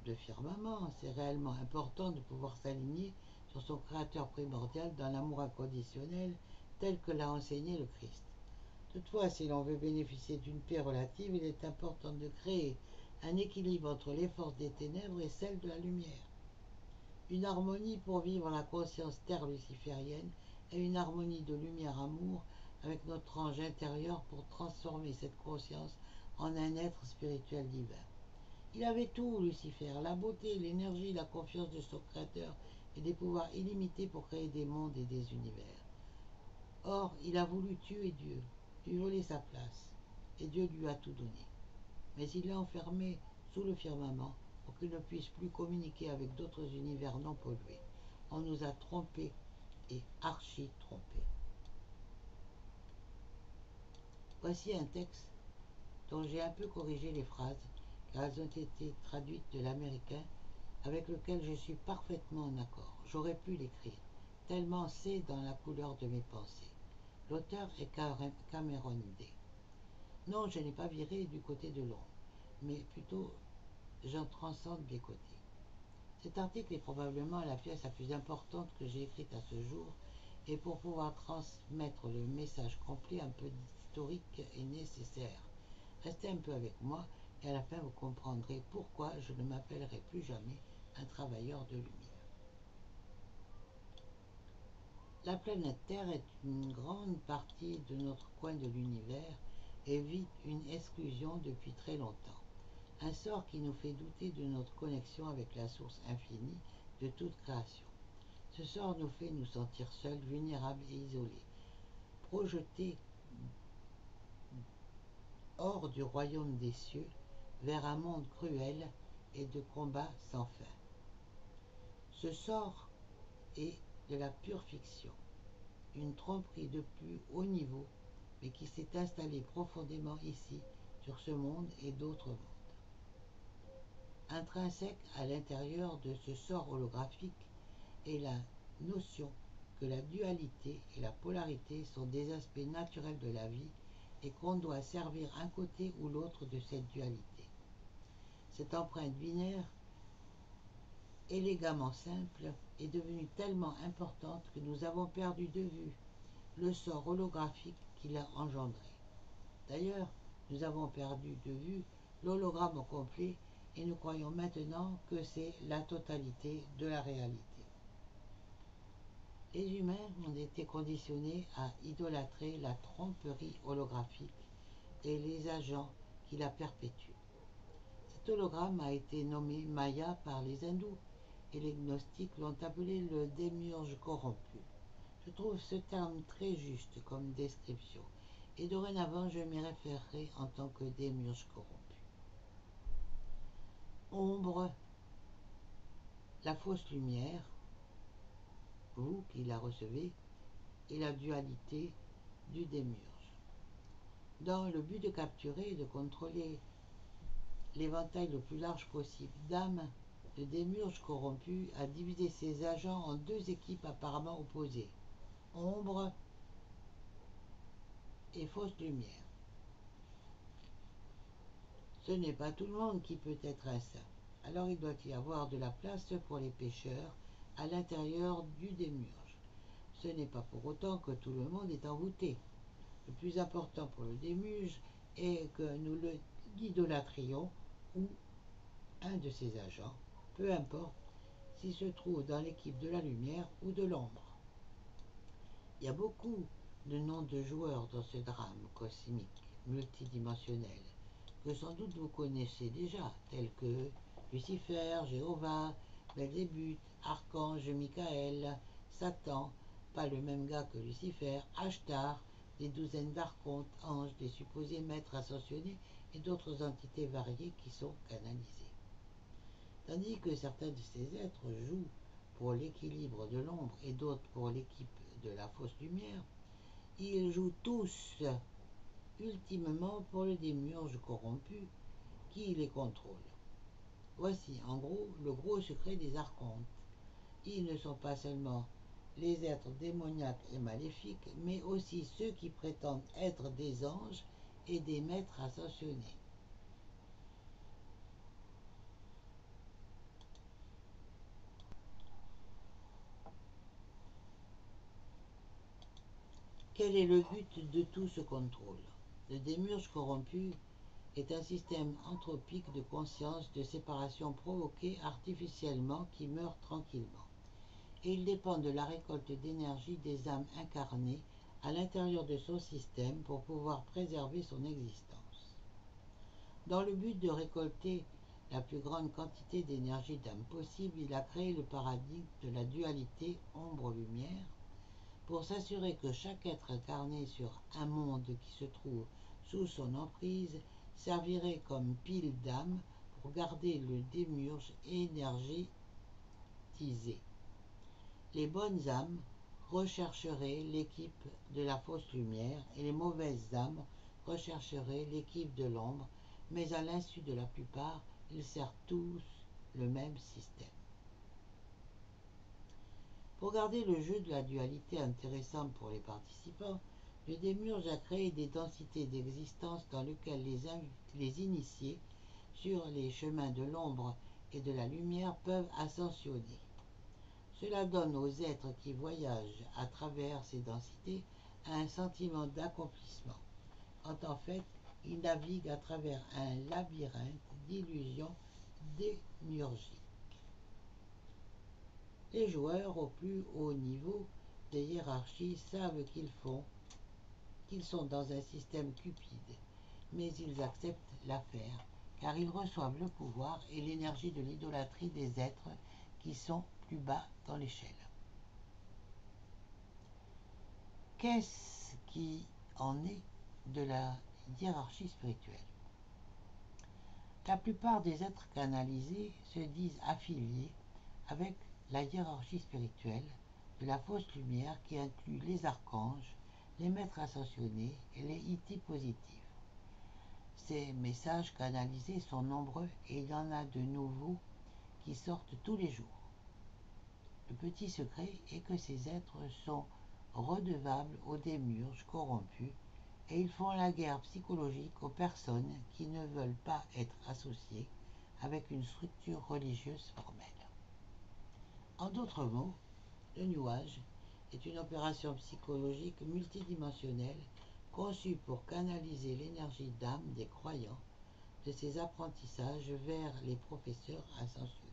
de firmament, c'est réellement important de pouvoir s'aligner sur son Créateur primordial dans l'amour inconditionnel tel que l'a enseigné le Christ. Toutefois, si l'on veut bénéficier d'une paix relative, il est important de créer un équilibre entre les forces des ténèbres et celles de la lumière. Une harmonie pour vivre la conscience terre luciférienne et une harmonie de lumière-amour avec notre ange intérieur pour transformer cette conscience en un être spirituel divin. Il avait tout, Lucifer, la beauté, l'énergie, la confiance de son créateur et des pouvoirs illimités pour créer des mondes et des univers. Or, il a voulu tuer Dieu, lui voler sa place, et Dieu lui a tout donné. Mais il l'a enfermé sous le firmament pour qu'il ne puisse plus communiquer avec d'autres univers non pollués. On nous a trompés et archi-trompés. Voici un texte dont j'ai un peu corrigé les phrases, car elles ont été traduites de l'américain, avec lequel je suis parfaitement en accord. J'aurais pu l'écrire, tellement c'est dans la couleur de mes pensées. L'auteur est Cameron Day. Non, je n'ai pas viré du côté de l'ombre, mais plutôt j'en transcende les côtés. Cet article est probablement la pièce la plus importante que j'ai écrite à ce jour, et pour pouvoir transmettre le message complet, un peu d'historique est nécessaire. Restez un peu avec moi, et à la fin vous comprendrez pourquoi je ne m'appellerai plus jamais un travailleur de lumière. La planète Terre est une grande partie de notre coin de l'univers et vit une exclusion depuis très longtemps. Un sort qui nous fait douter de notre connexion avec la source infinie de toute création. Ce sort nous fait nous sentir seuls, vulnérables et isolés, projetés hors du royaume des cieux vers un monde cruel et de combats sans fin. Ce sort est de la pure fiction, une tromperie de plus haut niveau, mais qui s'est installée profondément ici, sur ce monde et d'autres mondes. Intrinsèque à l'intérieur de ce sort holographique est la notion que la dualité et la polarité sont des aspects naturels de la vie et qu'on doit servir un côté ou l'autre de cette dualité. Cette empreinte binaire, élégamment simple, est devenue tellement importante que nous avons perdu de vue le sort holographique qu'il a engendré. D'ailleurs, nous avons perdu de vue l'hologramme au complet et nous croyons maintenant que c'est la totalité de la réalité. Les humains ont été conditionnés à idolâtrer la tromperie holographique et les agents qui la perpétuent. Cet hologramme a été nommé Maya par les hindous et les gnostiques l'ont appelé le démiurge corrompu. Je trouve ce terme très juste comme description et dorénavant je m'y référerai en tant que démiurge corrompu. Ombre, la fausse lumière, vous qui la recevez, et la dualité du démiurge. Dans le but de capturer et de contrôler l'éventail le plus large possible d'âmes, le démiurge corrompu a divisé ses agents en deux équipes apparemment opposées, ombre et fausse lumière. Ce n'est pas tout le monde qui peut être un saint, alors il doit y avoir de la place pour les pécheurs à l'intérieur du démiurge. Ce n'est pas pour autant que tout le monde est envoûté. Le plus important pour le démiurge est que nous l'idolâtrions ou un de ses agents, peu importe s'il se trouve dans l'équipe de la lumière ou de l'ombre. Il y a beaucoup de noms de joueurs dans ce drame cosmique, multidimensionnel, que sans doute vous connaissez déjà, tels que Lucifer, Jéhovah, Belzébuth, Archange Michael, Satan, pas le même gars que Lucifer, Ashtar, des douzaines d'archontes, anges, des supposés maîtres ascensionnés et d'autres entités variées qui sont canalisées. Tandis que certains de ces êtres jouent pour l'équilibre de l'ombre et d'autres pour l'équipe de la fausse lumière, ils jouent tous ultimement pour le démiurge corrompu qui les contrôle. Voici en gros le gros secret des archontes. Ils ne sont pas seulement les êtres démoniaques et maléfiques, mais aussi ceux qui prétendent être des anges et des maîtres ascensionnés. Quel est le but de tout ce contrôle? Le démiurge corrompu est un système anthropique de conscience de séparation provoquée artificiellement qui meurt tranquillement. Et il dépend de la récolte d'énergie des âmes incarnées à l'intérieur de son système pour pouvoir préserver son existence. Dans le but de récolter la plus grande quantité d'énergie d'âme possible, il a créé le paradigme de la dualité ombre-lumière pour s'assurer que chaque être incarné sur un monde qui se trouve sous son emprise servirait comme pile d'âme pour garder le démiurge énergétisé. Les bonnes âmes rechercheraient l'équipe de la fausse lumière et les mauvaises âmes rechercheraient l'équipe de l'ombre, mais à l'insu de la plupart, ils servent tous le même système. Pour garder le jeu de la dualité intéressant pour les participants, le démiurge a créé des densités d'existence dans lesquelles les initiés sur les chemins de l'ombre et de la lumière peuvent ascensionner. Cela donne aux êtres qui voyagent à travers ces densités un sentiment d'accomplissement, quand en fait ils naviguent à travers un labyrinthe d'illusions démiurgiques. Les joueurs au plus haut niveau des hiérarchies savent qu'ils sont dans un système cupide, mais ils acceptent l'affaire, car ils reçoivent le pouvoir et l'énergie de l'idolâtrie des êtres qui sont plus bas dans l'échelle. Qu'est-ce qui en est de la hiérarchie spirituelle? La plupart des êtres canalisés se disent affiliés avec la hiérarchie spirituelle de la fausse lumière qui inclut les archanges, les maîtres ascensionnés et les itis positifs. Ces messages canalisés sont nombreux et il y en a de nouveaux qui sortent tous les jours. Le petit secret est que ces êtres sont redevables aux démiurges corrompus et ils font la guerre psychologique aux personnes qui ne veulent pas être associées avec une structure religieuse formelle. En d'autres mots, le New Age est une opération psychologique multidimensionnelle conçue pour canaliser l'énergie d'âme des croyants de ces apprentissages vers les professeurs ascensionnés.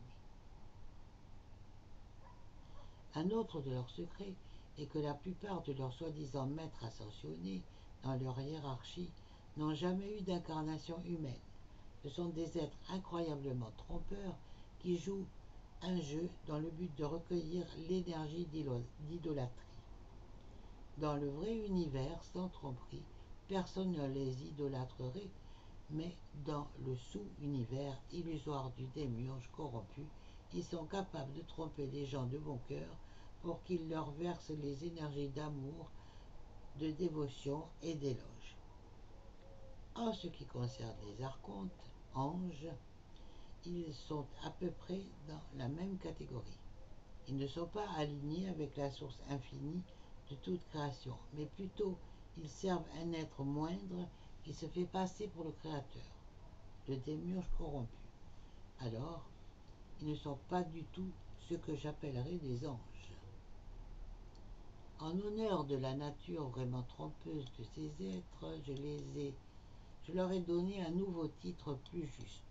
Un autre de leurs secrets est que la plupart de leurs soi-disant maîtres ascensionnés dans leur hiérarchie n'ont jamais eu d'incarnation humaine. Ce sont des êtres incroyablement trompeurs qui jouent un jeu dans le but de recueillir l'énergie d'idolâtrie. Dans le vrai univers, sans tromperie, personne ne les idolâtrerait, mais dans le sous-univers illusoire du démiurge corrompu, ils sont capables de tromper les gens de bon cœur pour qu'ils leur versent les énergies d'amour, de dévotion et d'éloge. En ce qui concerne les archontes, anges, ils sont à peu près dans la même catégorie. Ils ne sont pas alignés avec la source infinie de toute création, mais plutôt ils servent un être moindre qui se fait passer pour le créateur, le démiurge corrompu. Alors, ils ne sont pas du tout ce que j'appellerais des anges. En honneur de la nature vraiment trompeuse de ces êtres, je leur ai donné un nouveau titre plus juste.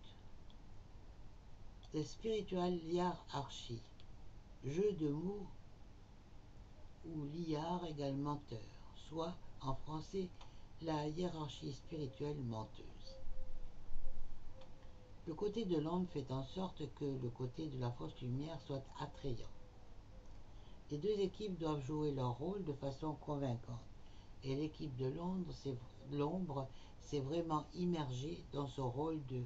The Spiritual Hierarchy, jeu de mots ou liard égale menteur, soit en français la hiérarchie spirituelle menteuse. Le côté de l'ombre fait en sorte que le côté de la fausse lumière soit attrayant. Les deux équipes doivent jouer leur rôle de façon convaincante, et l'équipe de l'ombre s'est vraiment immergée dans son rôle de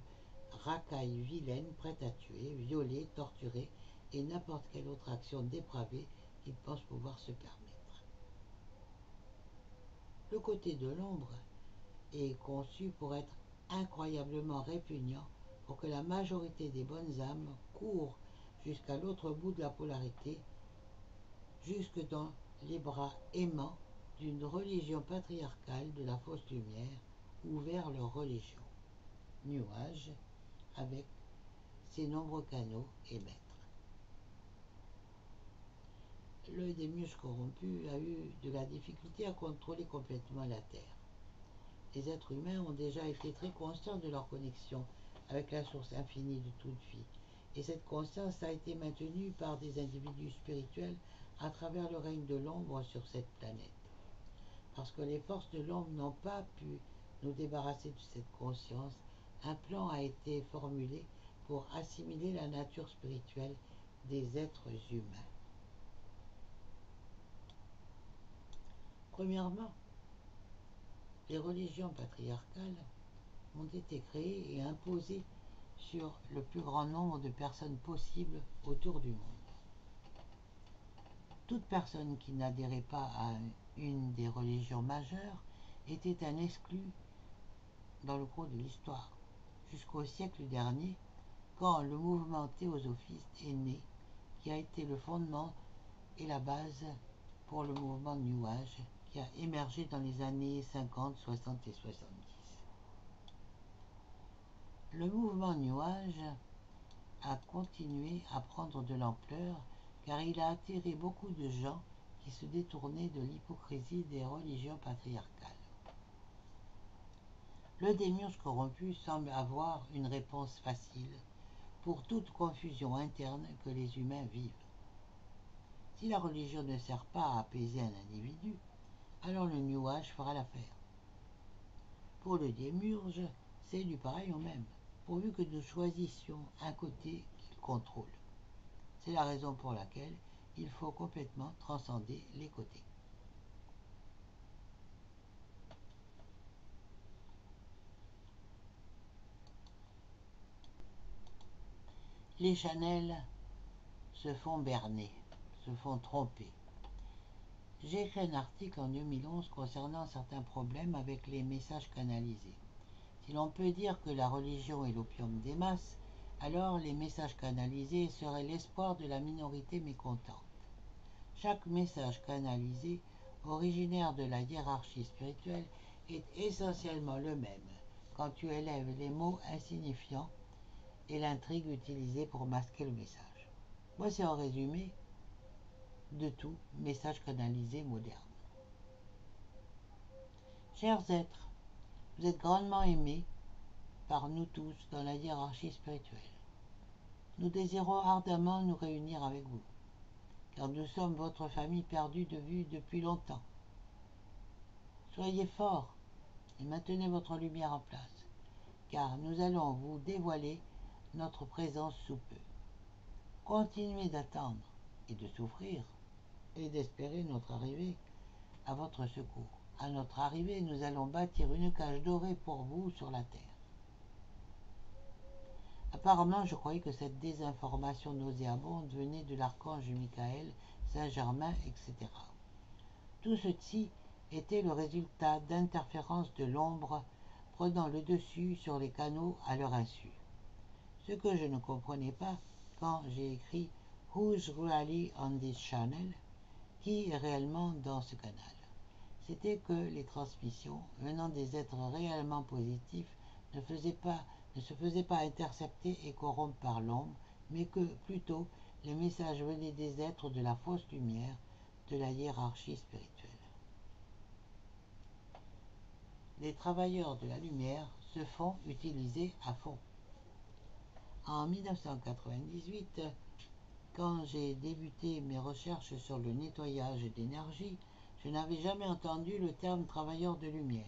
racaille vilaine prête à tuer, violer, torturer et n'importe quelle autre action dépravée qu'ils pensent pouvoir se permettre. Le côté de l'ombre est conçu pour être incroyablement répugnant pour que la majorité des bonnes âmes courent jusqu'à l'autre bout de la polarité, jusque dans les bras aimants d'une religion patriarcale de la fausse lumière ou vers leur religion, New Age, avec ses nombreux canaux et maîtres. Le démiurge corrompu a eu de la difficulté à contrôler complètement la Terre. Les êtres humains ont déjà été très conscients de leur connexion avec la source infinie de toute vie, et cette conscience a été maintenue par des individus spirituels à travers le règne de l'ombre sur cette planète. Parce que les forces de l'ombre n'ont pas pu nous débarrasser de cette conscience, un plan a été formulé pour assimiler la nature spirituelle des êtres humains. Premièrement, les religions patriarcales ont été créées et imposées sur le plus grand nombre de personnes possible autour du monde. Toute personne qui n'adhérait pas à une des religions majeures était un exclu dans le cours de l'histoire, jusqu'au siècle dernier, quand le mouvement théosophiste est né, qui a été le fondement et la base pour le mouvement New Age, qui a émergé dans les années 50, 60 et 70. Le mouvement New Age a continué à prendre de l'ampleur car il a attiré beaucoup de gens qui se détournaient de l'hypocrisie des religions patriarcales. Le démiurge corrompu semble avoir une réponse facile pour toute confusion interne que les humains vivent. Si la religion ne sert pas à apaiser un individu, alors le New Age fera l'affaire. Pour le démiurge, c'est du pareil au même, pourvu que nous choisissions un côté qu'il contrôle. C'est la raison pour laquelle il faut complètement transcender les côtés. Les Chanel se font berner, se font tromper. J'ai écrit un article en 2011 concernant certains problèmes avec les messages canalisés. Si l'on peut dire que la religion est l'opium des masses, alors les messages canalisés seraient l'espoir de la minorité mécontente. Chaque message canalisé, originaire de la hiérarchie spirituelle, est essentiellement le même quand tu élèves les mots insignifiants et l'intrigue utilisée pour masquer le message. Voici en résumé de tout message canalisé moderne. Chers êtres, vous êtes grandement aimés par nous tous dans la hiérarchie spirituelle. Nous désirons ardemment nous réunir avec vous, car nous sommes votre famille perdue de vue depuis longtemps. Soyez forts et maintenez votre lumière en place, car nous allons vous dévoiler notre présence sous peu. Continuez d'attendre et de souffrir et d'espérer notre arrivée à votre secours. À notre arrivée, nous allons bâtir une cage dorée pour vous sur la terre. Apparemment, je croyais que cette désinformation nauséabonde venait de l'archange Michael, Saint-Germain, etc. Tout ceci était le résultat d'interférences de l'ombre prenant le dessus sur les canaux à leur insu. Ce que je ne comprenais pas quand j'ai écrit « Who's really on this channel ?» qui est réellement dans ce canal. C'était que les transmissions venant des êtres réellement positifs ne se faisaient pas intercepter et corrompre par l'ombre, mais que, plutôt, les messages venaient des êtres de la fausse lumière, de la hiérarchie spirituelle. Les travailleurs de la lumière se font utiliser à fond. En 1998, quand j'ai débuté mes recherches sur le nettoyage d'énergie, je n'avais jamais entendu le terme travailleur de lumière,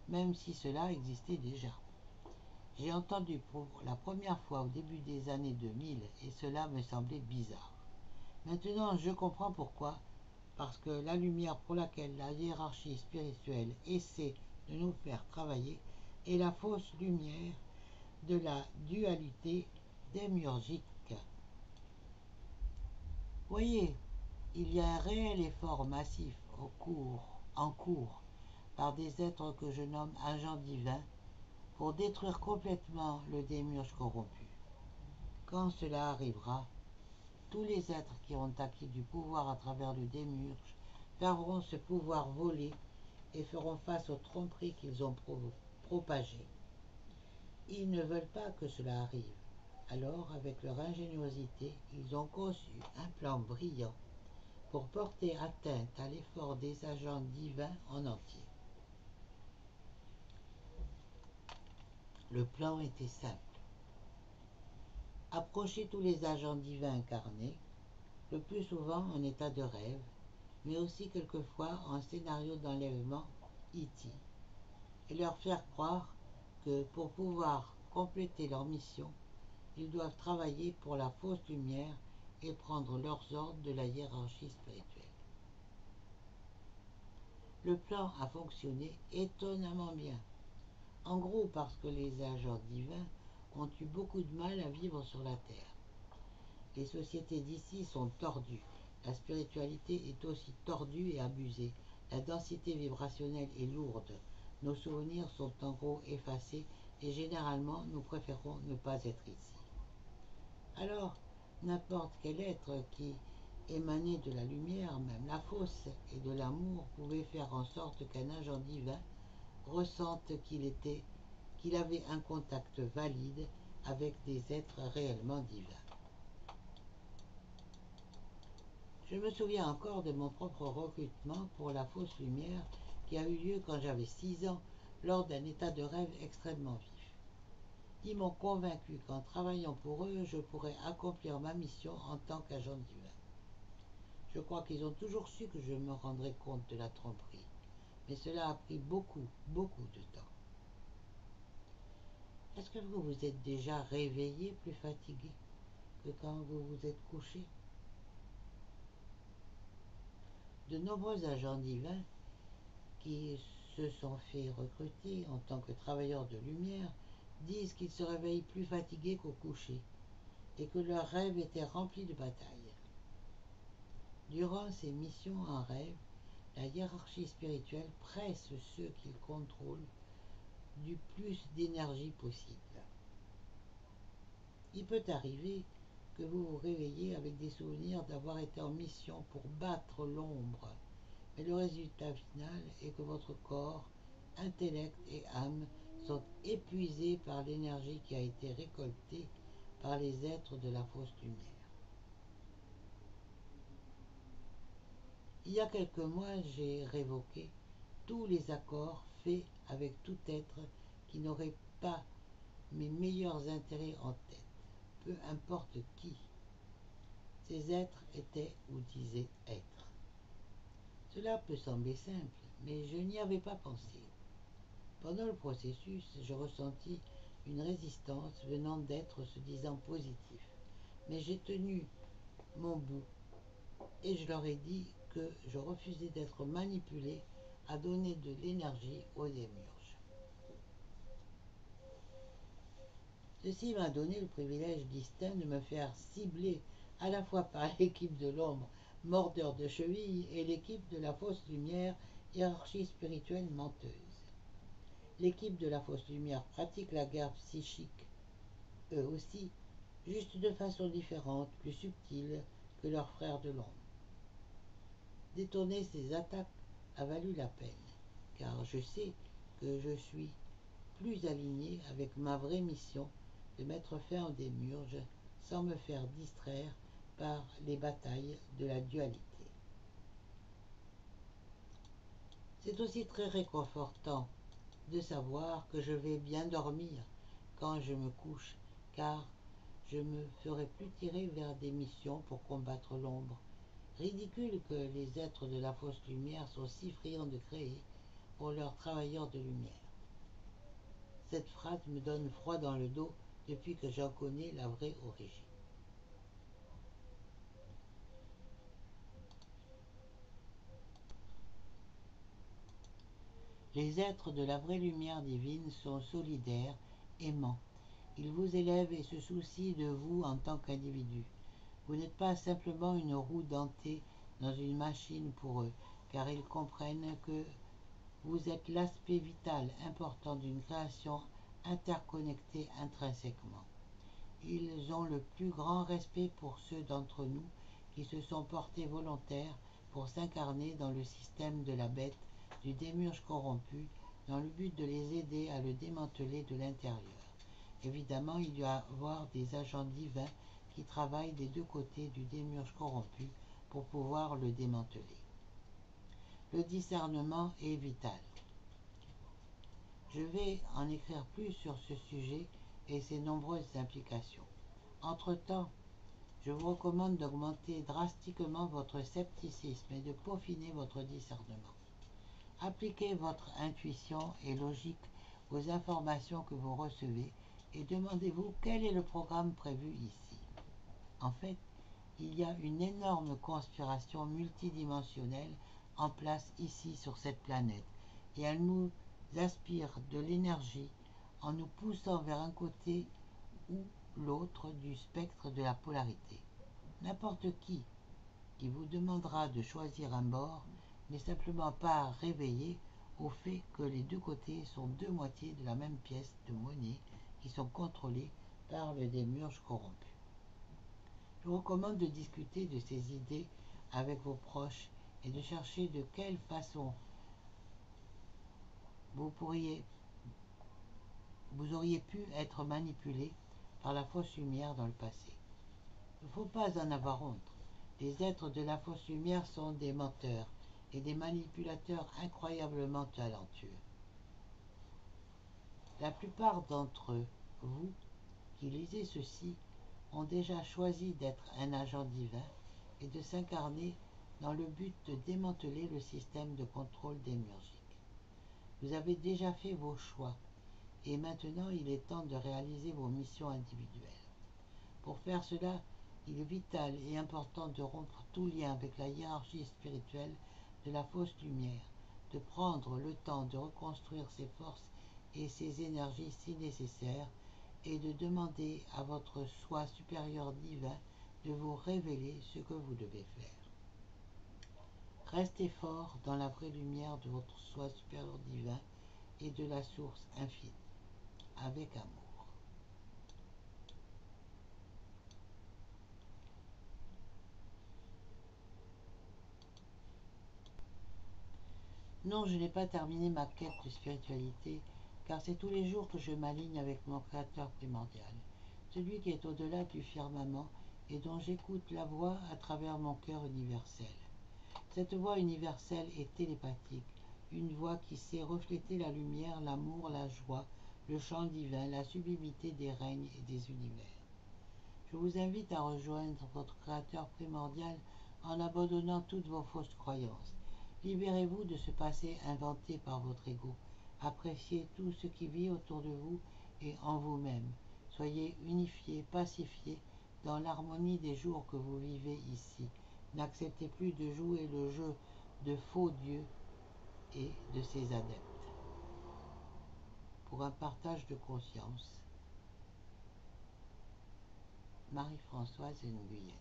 même si cela existait déjà. J'ai entendu pour la première fois au début des années 2000 et cela me semblait bizarre. Maintenant, je comprends pourquoi, parce que la lumière pour laquelle la hiérarchie spirituelle essaie de nous faire travailler est la fausse lumière de la dualité démiurgique. Voyez, il y a un réel effort massif en cours par des êtres que je nomme agents divins pour détruire complètement le démiurge corrompu. Quand cela arrivera, tous les êtres qui ont acquis du pouvoir à travers le démiurge perdront ce pouvoir volé et feront face aux tromperies qu'ils ont propagées. Ils ne veulent pas que cela arrive. Alors, avec leur ingéniosité, ils ont conçu un plan brillant pour porter atteinte à l'effort des agents divins en entier. Le plan était simple. Approcher tous les agents divins incarnés, le plus souvent en état de rêve, mais aussi quelquefois en scénario d'enlèvement E.T., et leur faire croire que pour pouvoir compléter leur mission, ils doivent travailler pour la fausse lumière et prendre leurs ordres de la hiérarchie spirituelle. Le plan a fonctionné étonnamment bien. En gros parce que les agents divins ont eu beaucoup de mal à vivre sur la Terre. Les sociétés d'ici sont tordues. La spiritualité est aussi tordue et abusée. La densité vibrationnelle est lourde. Nos souvenirs sont en gros effacés et généralement nous préférons ne pas être ici. Alors, n'importe quel être qui émanait de la lumière, même la fausse, et de l'amour, pouvait faire en sorte qu'un agent divin ressente qu'il avait un contact valide avec des êtres réellement divins. Je me souviens encore de mon propre recrutement pour la fausse lumière qui a eu lieu quand j'avais 6 ans lors d'un état de rêve extrêmement vif. Ils m'ont convaincu qu'en travaillant pour eux, je pourrais accomplir ma mission en tant qu'agent divin. Je crois qu'ils ont toujours su que je me rendrais compte de la tromperie, mais cela a pris beaucoup, beaucoup de temps. Est-ce que vous vous êtes déjà réveillé plus fatigué que quand vous vous êtes couché? De nombreux agents divins qui se sont fait recruter en tant que travailleurs de lumière disent qu'ils se réveillent plus fatigués qu'au coucher et que leurs rêves étaient remplis de batailles. Durant ces missions en rêve, la hiérarchie spirituelle presse ceux qu'ils contrôlent du plus d'énergie possible. Il peut arriver que vous vous réveillez avec des souvenirs d'avoir été en mission pour battre l'ombre, mais le résultat final est que votre corps, intellect et âme sont épuisés par l'énergie qui a été récoltée par les êtres de la fausse lumière. Il y a quelques mois, j'ai révoqué tous les accords faits avec tout être qui n'aurait pas mes meilleurs intérêts en tête, peu importe qui. Ces êtres étaient ou disaient être. Cela peut sembler simple, mais je n'y avais pas pensé. Pendant le processus, je ressentis une résistance venant d'êtres se disant positifs, mais j'ai tenu mon bout et je leur ai dit que je refusais d'être manipulé à donner de l'énergie aux démiurges. Ceci m'a donné le privilège distinct de me faire cibler à la fois par l'équipe de l'ombre, mordeur de cheville, et l'équipe de la fausse lumière, hiérarchie spirituelle menteuse. L'équipe de la fausse lumière pratique la guerre psychique, eux aussi, juste de façon différente, plus subtile que leurs frères de l'ombre. Détourner ces attaques a valu la peine, car je sais que je suis plus aligné avec ma vraie mission de mettre fin aux démiurges sans me faire distraire par les batailles de la dualité. C'est aussi très réconfortant de savoir que je vais bien dormir quand je me couche, car je me ferai plus tirer vers des missions pour combattre l'ombre. Ridicule que les êtres de la fausse lumière soient si friands de créer pour leurs travailleurs de lumière. Cette phrase me donne froid dans le dos depuis que j'en connais la vraie origine. Les êtres de la vraie lumière divine sont solidaires, aimants. Ils vous élèvent et se soucient de vous en tant qu'individu. Vous n'êtes pas simplement une roue dentée dans une machine pour eux, car ils comprennent que vous êtes l'aspect vital important d'une création interconnectée intrinsèquement. Ils ont le plus grand respect pour ceux d'entre nous qui se sont portés volontaires pour s'incarner dans le système de la bête, du démiurge corrompu, dans le but de les aider à le démanteler de l'intérieur. Évidemment, il doit y avoir des agents divins qui travaillent des deux côtés du démiurge corrompu pour pouvoir le démanteler. Le discernement est vital. Je vais en écrire plus sur ce sujet et ses nombreuses implications. Entre-temps, je vous recommande d'augmenter drastiquement votre scepticisme et de peaufiner votre discernement. Appliquez votre intuition et logique aux informations que vous recevez et demandez-vous quel est le programme prévu ici. En fait, il y a une énorme conspiration multidimensionnelle en place ici sur cette planète et elle nous aspire de l'énergie en nous poussant vers un côté ou l'autre du spectre de la polarité. N'importe qui vous demandera de choisir un bord n'est simplement pas réveillé au fait que les deux côtés sont deux moitiés de la même pièce de monnaie qui sont contrôlées par le démiurge corrompu. Je vous recommande de discuter de ces idées avec vos proches et de chercher de quelle façon vous auriez pu être manipulé par la fausse lumière dans le passé. Il ne faut pas en avoir honte. Les êtres de la fausse lumière sont des menteurs et des manipulateurs incroyablement talentueux. La plupart d'entre vous qui lisez ceci ont déjà choisi d'être un agent divin et de s'incarner dans le but de démanteler le système de contrôle démiurgique. Vous avez déjà fait vos choix et maintenant il est temps de réaliser vos missions individuelles. Pour faire cela, il est vital et important de rompre tout lien avec la hiérarchie spirituelle de la fausse lumière, de prendre le temps de reconstruire ses forces et ses énergies si nécessaires et de demander à votre soi supérieur divin de vous révéler ce que vous devez faire. Restez fort dans la vraie lumière de votre soi supérieur divin et de la source infinie, avec amour. Non, je n'ai pas terminé ma quête de spiritualité, car c'est tous les jours que je m'aligne avec mon Créateur primordial. celui qui est au-delà du firmament et dont j'écoute la voix à travers mon cœur universel. Cette voix universelle est télépathique, une voix qui sait refléter la lumière, l'amour, la joie, le chant divin, la sublimité des règnes et des univers. Je vous invite à rejoindre votre Créateur primordial en abandonnant toutes vos fausses croyances. Libérez-vous de ce passé inventé par votre ego. Appréciez tout ce qui vit autour de vous et en vous-même. Soyez unifiés, pacifiés dans l'harmonie des jours que vous vivez ici. N'acceptez plus de jouer le jeu de faux dieux et de ses adeptes. Pour un partage de conscience, Marie-Françoise Nguyen.